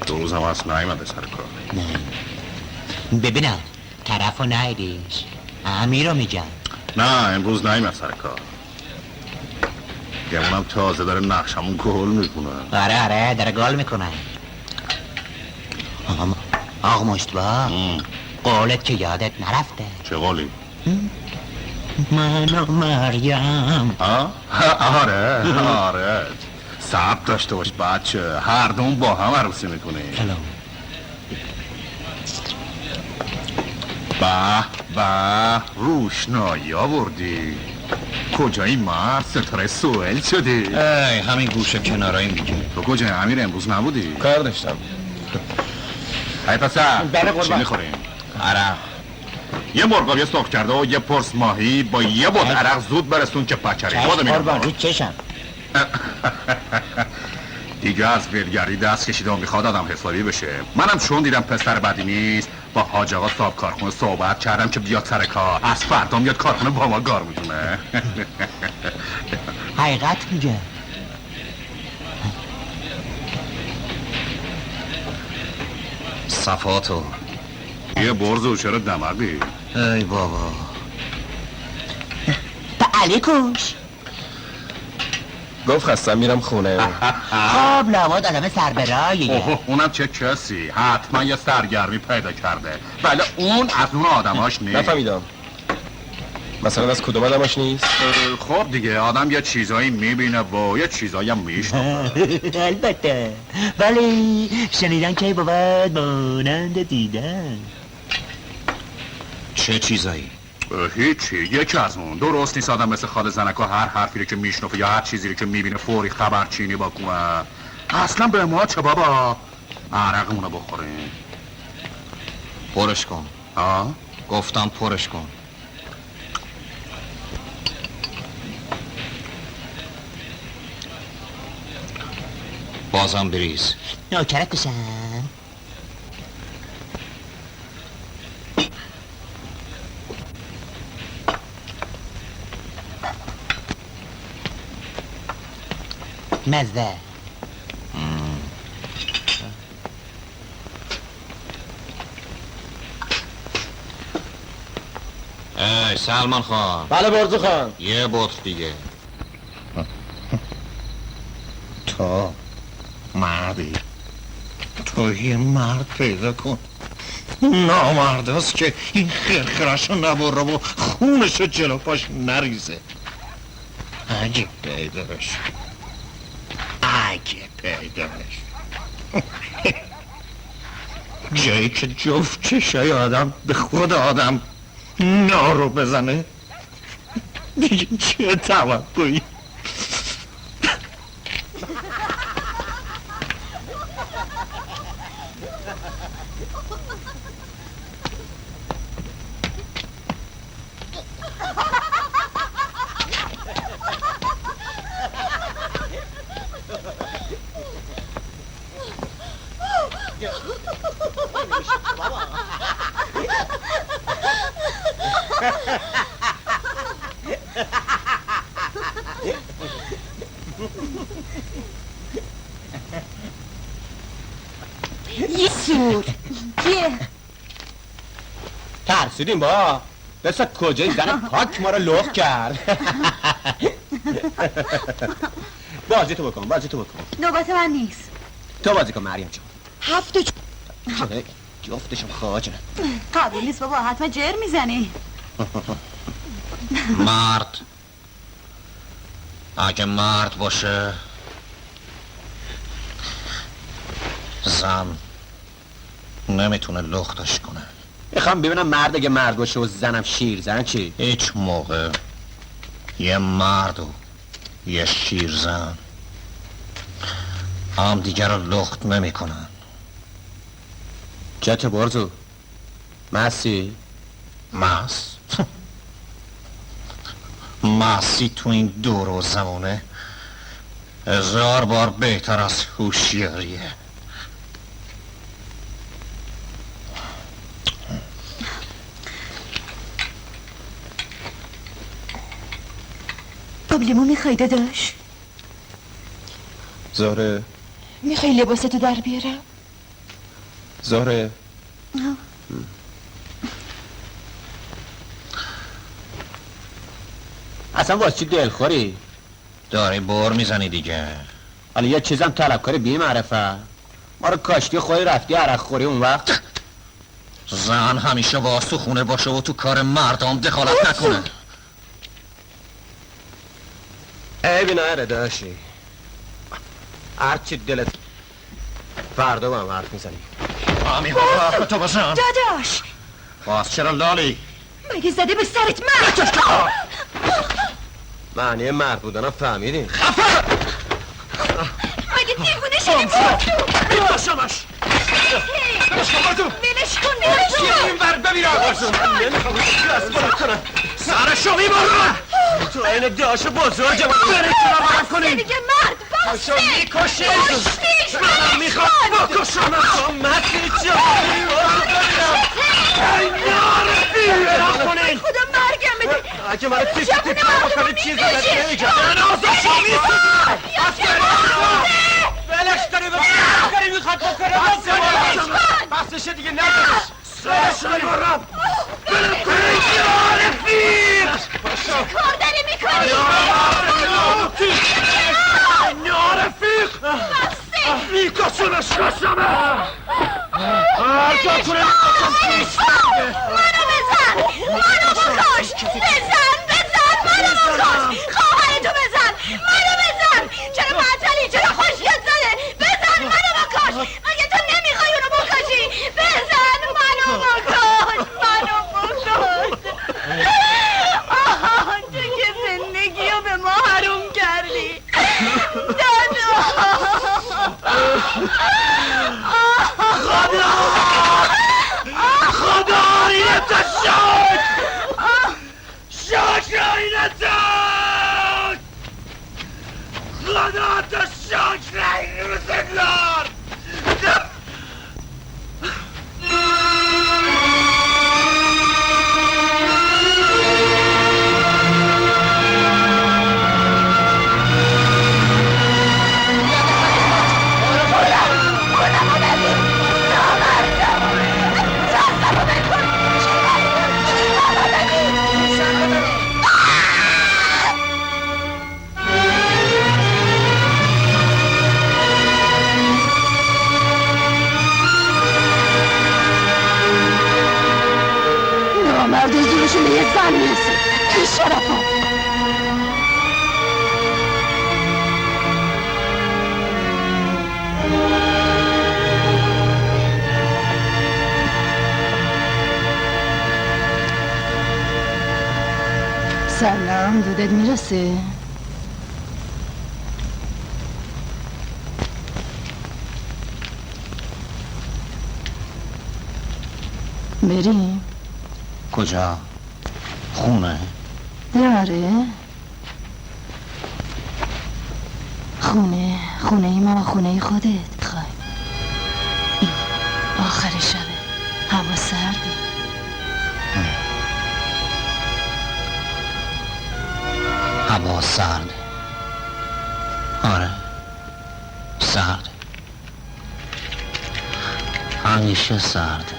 2 روز هم هست نایمده سر کار
نه ببینم طرفو نایدیش امیر رو میگم
نه امروز نایمد سر کار گمونم تازه داره نقشمون گل میکنه
آره داره گل میکنه آقماشت با قولت که یادت نرفته
چه قولی؟
من و مریم
آره صبر داشته باش بچه هر دوم با هم عروسی میکنه به روشنایی آوردی کجایی مرد ستاره سوئل شدی
ای همین گوشه کنارایی میگه
تو کجایی امیر امروز نبودی؟
کار داشتم
ای پسر چی میخوریم؟
عرق
یه مرغابی سرخ کرده و یه پرس ماهی با یه بود عرق زود برسون که پچری
قربان رو چشم
دیگه از ولگری دست کشیده و میخواد آدم حسابی بشه منم چون دیدم پسر بدی نیست با حاج آقا صاحب کارخونه صحبت کردم که بیاد سر کار از فردا میاد کارخونه با ما کار میتونه
حقیقت میگه
صفاتو
یه برزو چرا دماغی
ای بابا تا علی کوش
گفت خستم میرم خونه
خب لابد آدم سر به راهیه
اونم چه کسی حتما یه سرگرمی پیدا کرده بله اون از اون آدماش نیست
نفهمیدم مثلا از کدوم آدماش نیست؟
خب دیگه آدم یه چیزایی میبینه و یه چیزایی هم میشنوه
البته ولی شنیدن که بود مانند دیدن
چه چیزایی؟
هیچی یکی از اون درست نیست آدم مثل خاله زنکا هر حرفی رو که میشنفه یا هر چیزی رو که میبینه فوری خبرچینی بکنه اصلا به ما چه بابا عرقمونو بخوریم
پرش کن گفتم پرش کن بازم بریز
نوکرت بشم مزه
ای سلمان خان.
بله برزو خان.
یه بطر دیگه.
تو مردی، تو یه مرد پیدا کن. نامرد است که این خرخرشو نبره و خونشو جلو پاش نریزه. اگه پیداش جایی که جفت چشای آدم به خود آدم نارو بزنه دیگه چه توقعی؟
یه سور یه
ترسیدیم با بسا کجای زن پاک ما رو لخ کرد. بازی تو بکن.
نوبت من نیست.
تو بازی کن مریم جان.
هفت
جفتشم خواجه.
قبول نیست بابا، حتما جر میزنی.
مرد اگه مرد باشه زن نمیتونه لختش کنه.
میخوام ببینم مرد اگه مرد باشه و زنم شیرزن چی؟
هیچ موقع یه مرد و یه شیرزن هم دیگر رو لخت نمی کنن.
چه برزو؟ مسی؟
مسی تو این دور و زمانه 1000 بار بهتر از هوشیاریه.
لیمو میخوای داداش؟
زهره
میخوای لباستو در بیارم؟
زهره اصلا واسه چی دلخوری؟
داری بور میزنی دیگه.
حالا یه چیزم طلبکاری بی معرفه ما رو کاشتی خودی رفتی عرق خوری اون وقت.
زن همیشه باز تو خونه باشه و تو کار مردم دخالت نکنه.
عیبی نره داشتی، هرچی دلت فردا با هم حرف میزنی.
آمی حرف تو بزن.
داداش
باز چرا لالی؟
مگه زده به سرت مرد؟
معنی مرد بودنم فهمیدین؟
مگه دیوونه شدی؟
بیاشمش
ولش کن
این بر ببین آقاشون نمیخوام دست بلد کنم سرشو میبارم تو این داش بزرگ من برشتون رو برم کنیم
دیگه مرد بسته
میکشی منم میخوام بکشم تو مسی جایی
خدا مرگم بده
اگه من تیک تیک نبکنی چیزی بهت نمیگم من آزاشو میسن ولش داری بکنی میخواد بکنه بسشه دیگه ندارش سرشو میبرم
کار داری میکنی؟
نارفیق میکشمش کشمه هرگاه کنه
منو بزن منو بکش بزن منو بکش خواهرتو بزن منو بزن چرا معطلی چرا خوشگت زده بزن منو بکش مگه تو نمیخوای اونو بکشی بزن منو بکش تو که زندگیو به ما حروم کردی دادا
خدا اینه تا شد
به زورشون به یه زن میرسه. بی شرفا.
سلام، دودت میرسه؟ بریم؟
کجا؟ خونه؟
داره؟ خونه ای ما، خونه خودت خواهی. آخر شبه، هوا سرده.
هوا سرد. آره سرد، همیشه سرد.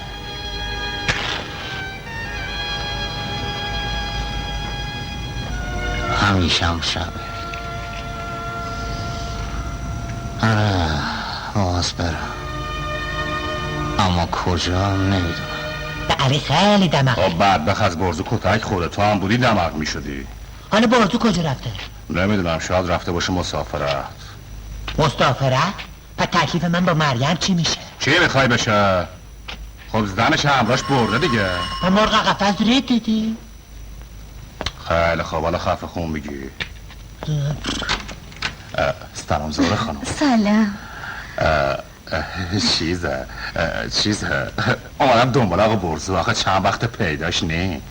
همیشه هم شبه. آره باز برم، اما کجا نمیدونم.
علی خیلی دماغ.
خب بدبخت از برزو کتک خورده، تو هم بودی دماغ میشدی.
حالا برزو کجا رفته؟
نمیدونم، شاید رفته باشه مسافرت.
مسافرت؟ پس تکلیف من با مریم چی میشه؟
چی میخوای بشه؟ خب زنش همراش برده دیگه.
و مرغ قفس رید دیدی؟
خیلی خوب، حالا خفه خون بگی. سلام زهره خانم.
سلام.
چیزه اومدم دنبال آقا برزو، آخه چند وقت پیداش نی.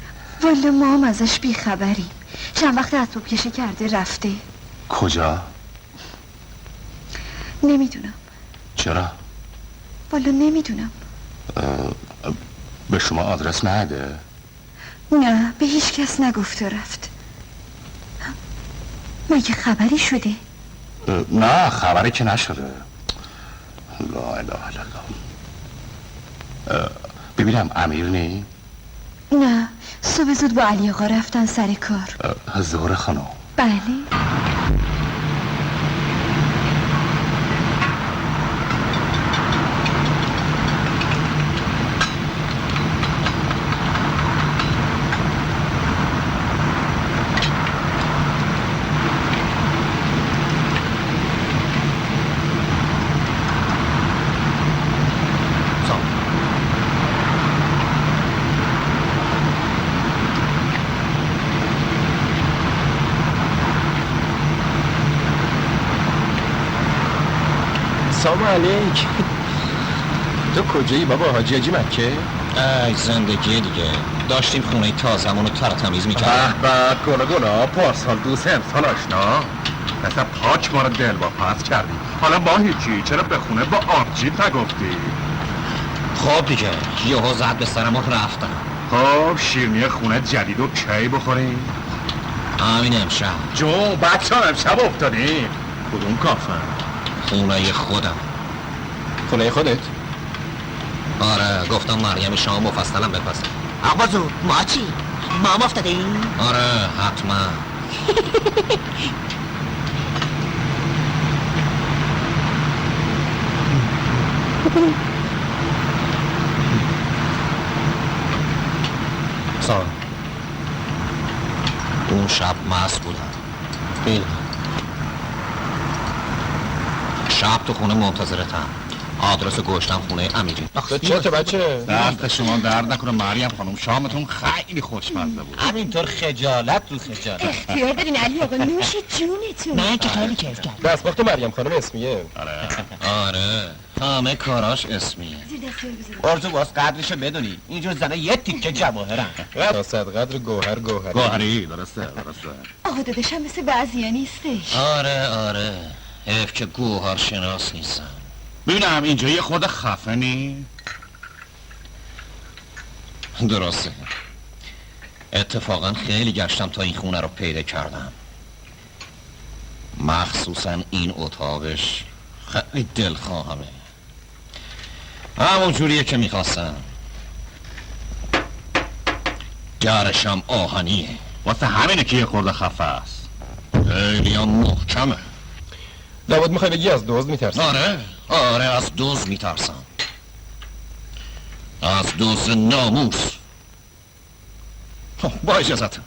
والا ما هم ازش بیخبریم. چند وقت اسباب کشی کرده رفته.
کجا؟
نمیدونم.
چرا؟
والا نمیدونم.
به شما آدرس نده؟
نه، به هیچ کس نگفته رفت. مگه خبری شده؟
نه خبری که نشده. لا اله الا الله. ببینم امیر نی؟
نه، صبح زود با علی آقا رفتن سر کار.
زهره خانم.
بله.
سلام علیک. تو کجایی بابا؟ حاجی مکه؟
ای زندگی دیگه، داشتیم خونه تازمون رو تر تمیز میکردیم.
به گلا پارسال دوست امسال آشنا مثلا پاک ما رو دل با پس کردی. حالا با هیچی، چرا به خونه با آبجیت نگفتی؟
خب دیگه یهو زد به سرم و رفتم.
خب شیرنی خونه جدید رو کی بخوریم؟
همین امشب.
جو بچه هم امشب افتادیم. کدوم کافه؟
خونه خودم.
خونه خودت؟
آره گفتم مریم شام مفصلم بپسه.
آقا زود ما چی؟ ما هم افتاده این؟
آره حتما. سال اون شب مست بودم. شب تو خونه منتظرتم. آدرس گوشتم خونه امیری.
تو چته بچه؟
دست شما درد نکنه مریم خانم، شامتون خیلی خوشمزه بود.
همینطور خجالت رو خجالت.
اختیار بدین علی آقا، نوش جونتون.
من که خیلی کیف کردم.
دستباخت مریم خانم اسمیه.
آره همه کاراش اسمیه.
برزو باز قدرشو بدونی، اینجور زنه یه تیکه جواهرن.
صد قدر گوهر
گوهری درسته.
آقا داداشم مثل بعضیا نیستش.
آره حیف که گوهر شناس نیستم.
ببینم اینجا یه خود خفه نی؟
درسته. اتفاقا خیلی گشتم تا این خونه رو پیدا کردم. مخصوصا این اتاقش خیلی دلخواهمه. همون جوریه که میخواستم. درشم آهنیه.
واسه همینه که یه خورده خفه است.
خیلی هم محکمه.
لابد میخوای بگی از دزد میترسی؟
آره از دزد میترسم. از دزد ناموس. با اجازتون.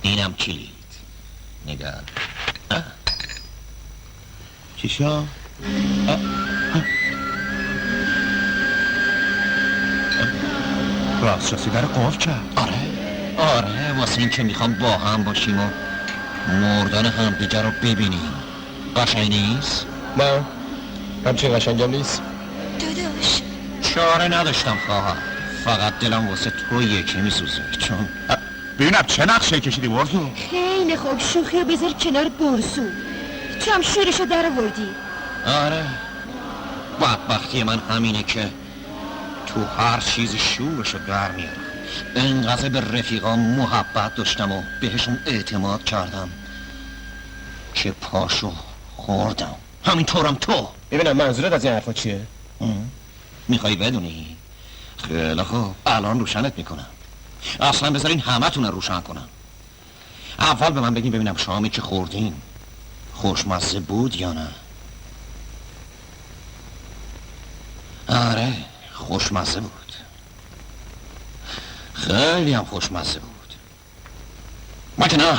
اینم کلید. نگاه.
چی شد؟ راسترسی در قفل کرد.
آره واسه این که میخوام با هم باشیم و مردن همدیگه رو ببینیم. قشنگ نیست؟
نه همچین قشنگم نیست.
داداش
چاره نداشتم خواهر، فقط دلم واسه تو یکی میسوزه. چون
ببینم چه نقشه کشیدی برزو؟
خیلی خوب، شوخی رو بذار کنار برسو. تو هم شورشو در آوردی.
آره بدبختی من همینه که تو هر چیز شورشو در میارم. اینقدر به رفیقام محبت داشتم و بهشون اعتماد کردم که پاشو خوردم. همینطورم تو.
ببینم منظورت از این حرفا چیه؟
میخوای بدونی؟ خیلی خوب الان روشنت میکنم. اصلا بذارین همه رو روشن کنم. اول به من بگین ببینم شامی که خوردین خوشمزه بود یا نه؟ آره خوشمزه بود، خیلی هم خوشمزه بود. ما که نه،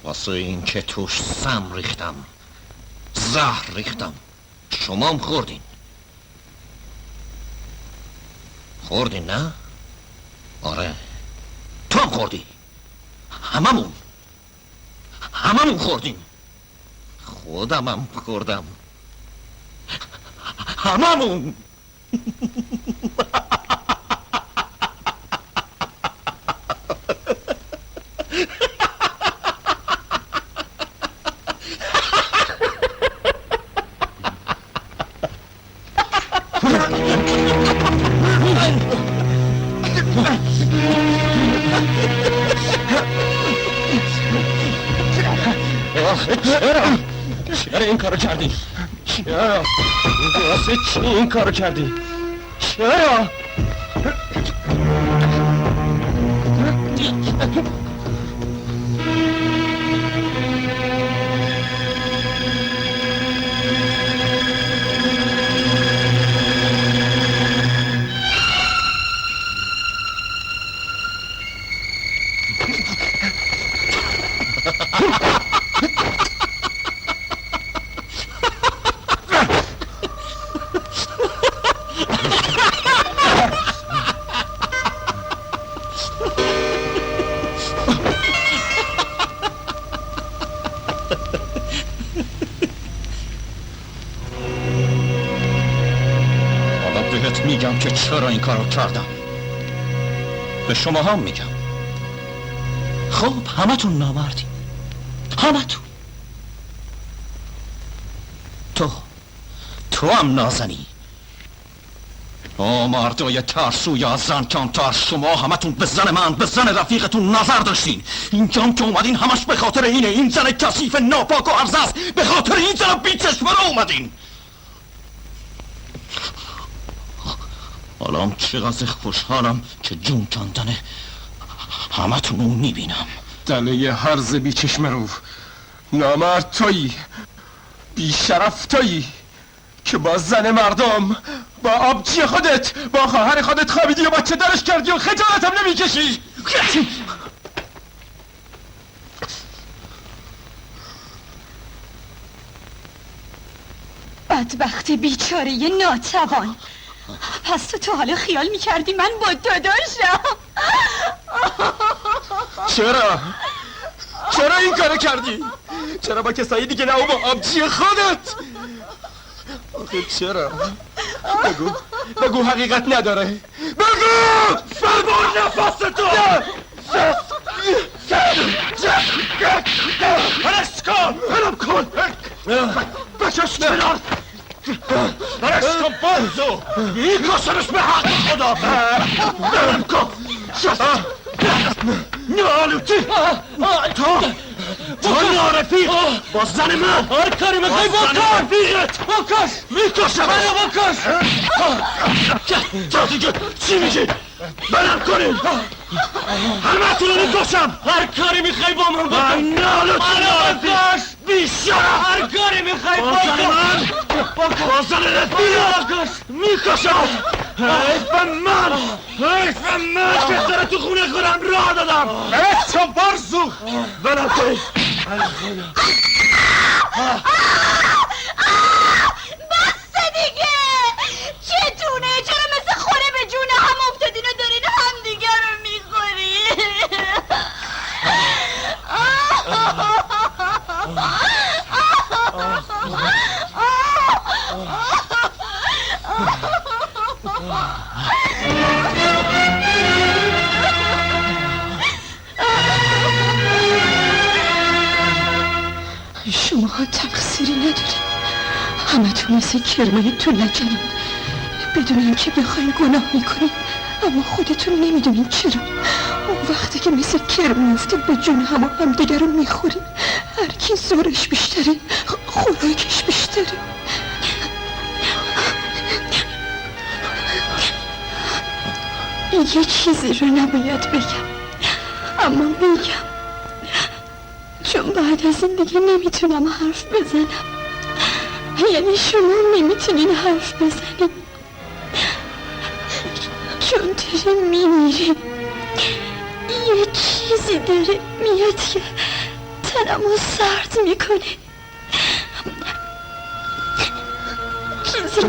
واسه این که توش سم ریختم، زهر ریختم. شما هم خوردین نه؟ آره تو هم خوردی. هممون خوردیم. خودم هم خوردم. هممون.
چرا این کارو کردی؟ چرا؟ واسه چی این کارو کردی؟ چرا؟
میگم که چرا این کارو کردم. به شما هم میگم. خب همتون نامردین، همتون. تو هم نازنی. مردای ترسوی از زن کمتر، شما همتون به زن من، به زن رفیقتون نظر داشتین. اینجام که اومدین همش به خاطر اینه. این زن کثیف ناپاک و عرضه است. به خاطر این زن بیچشمه اومدین. حالا چقدر خوشحالم که جون کندن همتون رو میبینم.
دله هرز بی چشم رو نامرد تویی، بی شرف تویی که با زن مردم، با آبجی خودت، با خواهر خودت خوابیدی و بچه درش کردی و خجالت هم نمیکشی.
بدبخت بیچاره ناتوان. پس تو حالا خیال میکردی من با داداشم؟
چرا این کارو کردی؟ چرا با کسایی دیگه نه و با آبجی خودت؟ آخه چرا؟ بگو حقیقت نداره. بگو! فرمان نفس تو! پرست کن! برم کن! بکش کنار! پرست کن بازو! میکشمش به حق خدا! برم کن! نالوتی! تو نارفیق با زن من! هر کاری بخوای بکش! میکشم! منو بکش! تو دیگه چی میگی؟ برم کنیم!
همه تو رو میکشم.
هر کاری میخوای با من بکن.
نالو
منو بکش.
بیشتر.
هر کاری میخوای بکن.
بازن بکش. میکشم. حیف من که سر تو خونه خودم راه دادم. تو برزو ولم کنی.
بسته دیگه. چتونه؟ چرا مثل خوره به جون هم افتادین و دارین هم دیگه رو میخورین؟
شما تقصیری ندارید. همه تو مثل کرمای تو لجنید. بدون اینکه بخواین گناه میکنید، اما خودتون نمیدونین چرا. اون وقتی که مثل کرم میفتید به جون هم دیگر رو میخورید. هر کی زورش بیشتره خوراکش بیشتره. یه چیزی رو نباید بگم، اما میگم، چون بعد از این دیگه نمیتونم حرف بزنم. یعنی شما نمیتونین حرف بزنین، چون داره میمیره. یه چیزی داره میاد که تنمو سرد میکنه. چیزی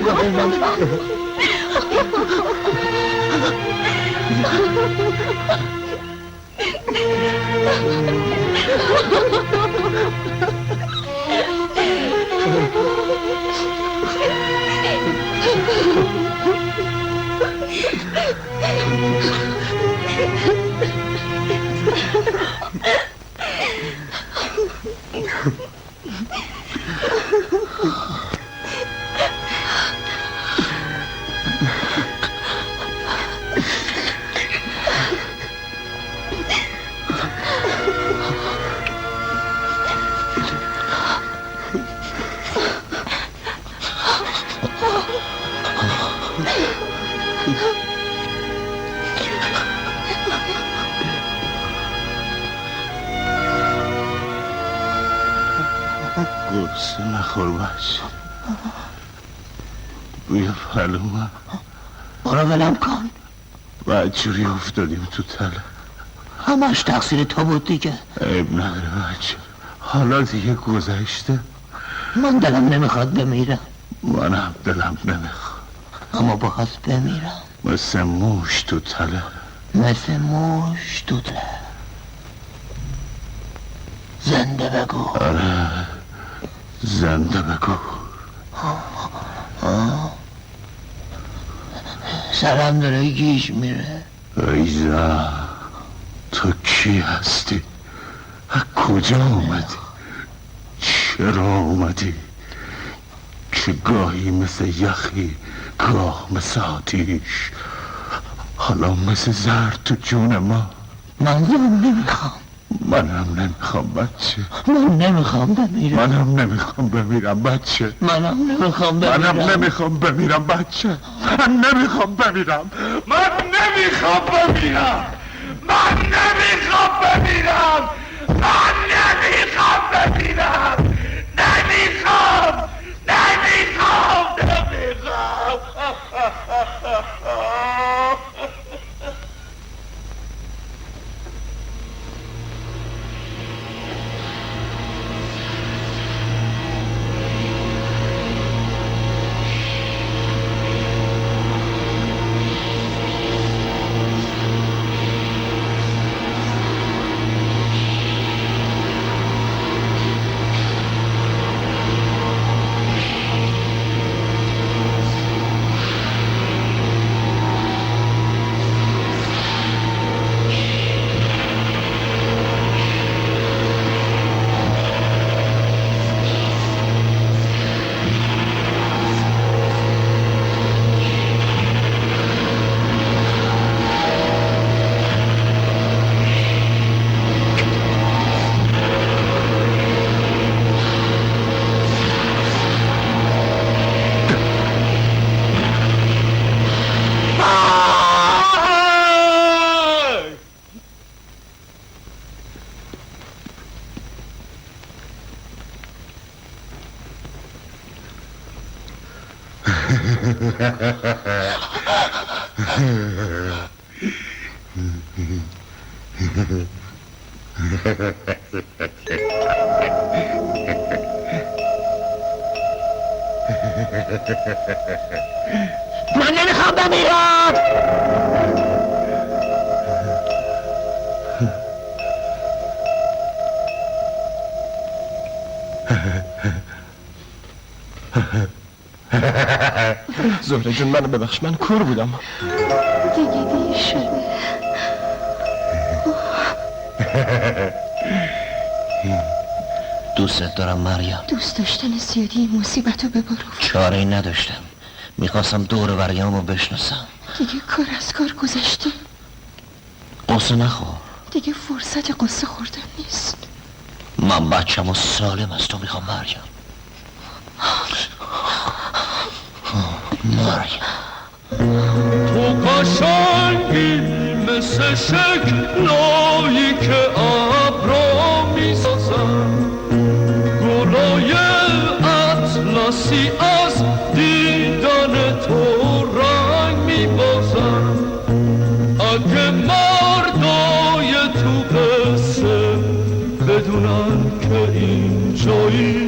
قرص نخور بچه. بوی پلومه.
برو ولم کن.
بدجوری افتادیم تو تله.
همش تقصیر تو بود دیگه.
عیب نداره بچه، حالا دیگه گذشته.
من دلم نمیخواد بمیرم.
منم دلم نمیخواد،
اما باز بمیرم.
مثل موش تو تله.
مثل موش تو تله. زنده بگو.
آره زنده بگو.
سرم داره گیج میره.
ای زن، تو کی هستی؟ از کجا اومدی؟ چرا اومدی؟ که گاهی مثل یخی، گاه مثل آتیش، حالا مثل زرد تو جون ما.
من نمیخوام.
منم نمیخوام بچه.
من نمیخوام بمیرم.
منم نمیخوام بمیرم بچه.
منم نمیخوام بمیرم.
منم نمیخوام بمیرم بچه. من نمیخوام بمیرم. من نمیخوام بمیرم. من نمیخوام بمیرم. من نمیخوام بمیرم. نمیخوام.
من نمیخوام بمیرم.
زهره جون منو ببخش، من کور بودم.
دیگه دیر شده.
دوستت دارم مریم.
دوست داشتن زیادی این مصیبت رو ببارو.
چاره ای نداشتم، میخواستم دور وریامو بشناسم.
دیگه کار از کار گذشته.
قصه نخور.
دیگه فرصت قصه خوردن نیست.
من بچم و سالم از تو میخوام مریم. مریم
تو قشنگی مثل شکلایی که ابرا میسازن، گلای اطلسی از دیدن تو رنگ میبازن. اگه مردای تو قصه بدونن که این جایی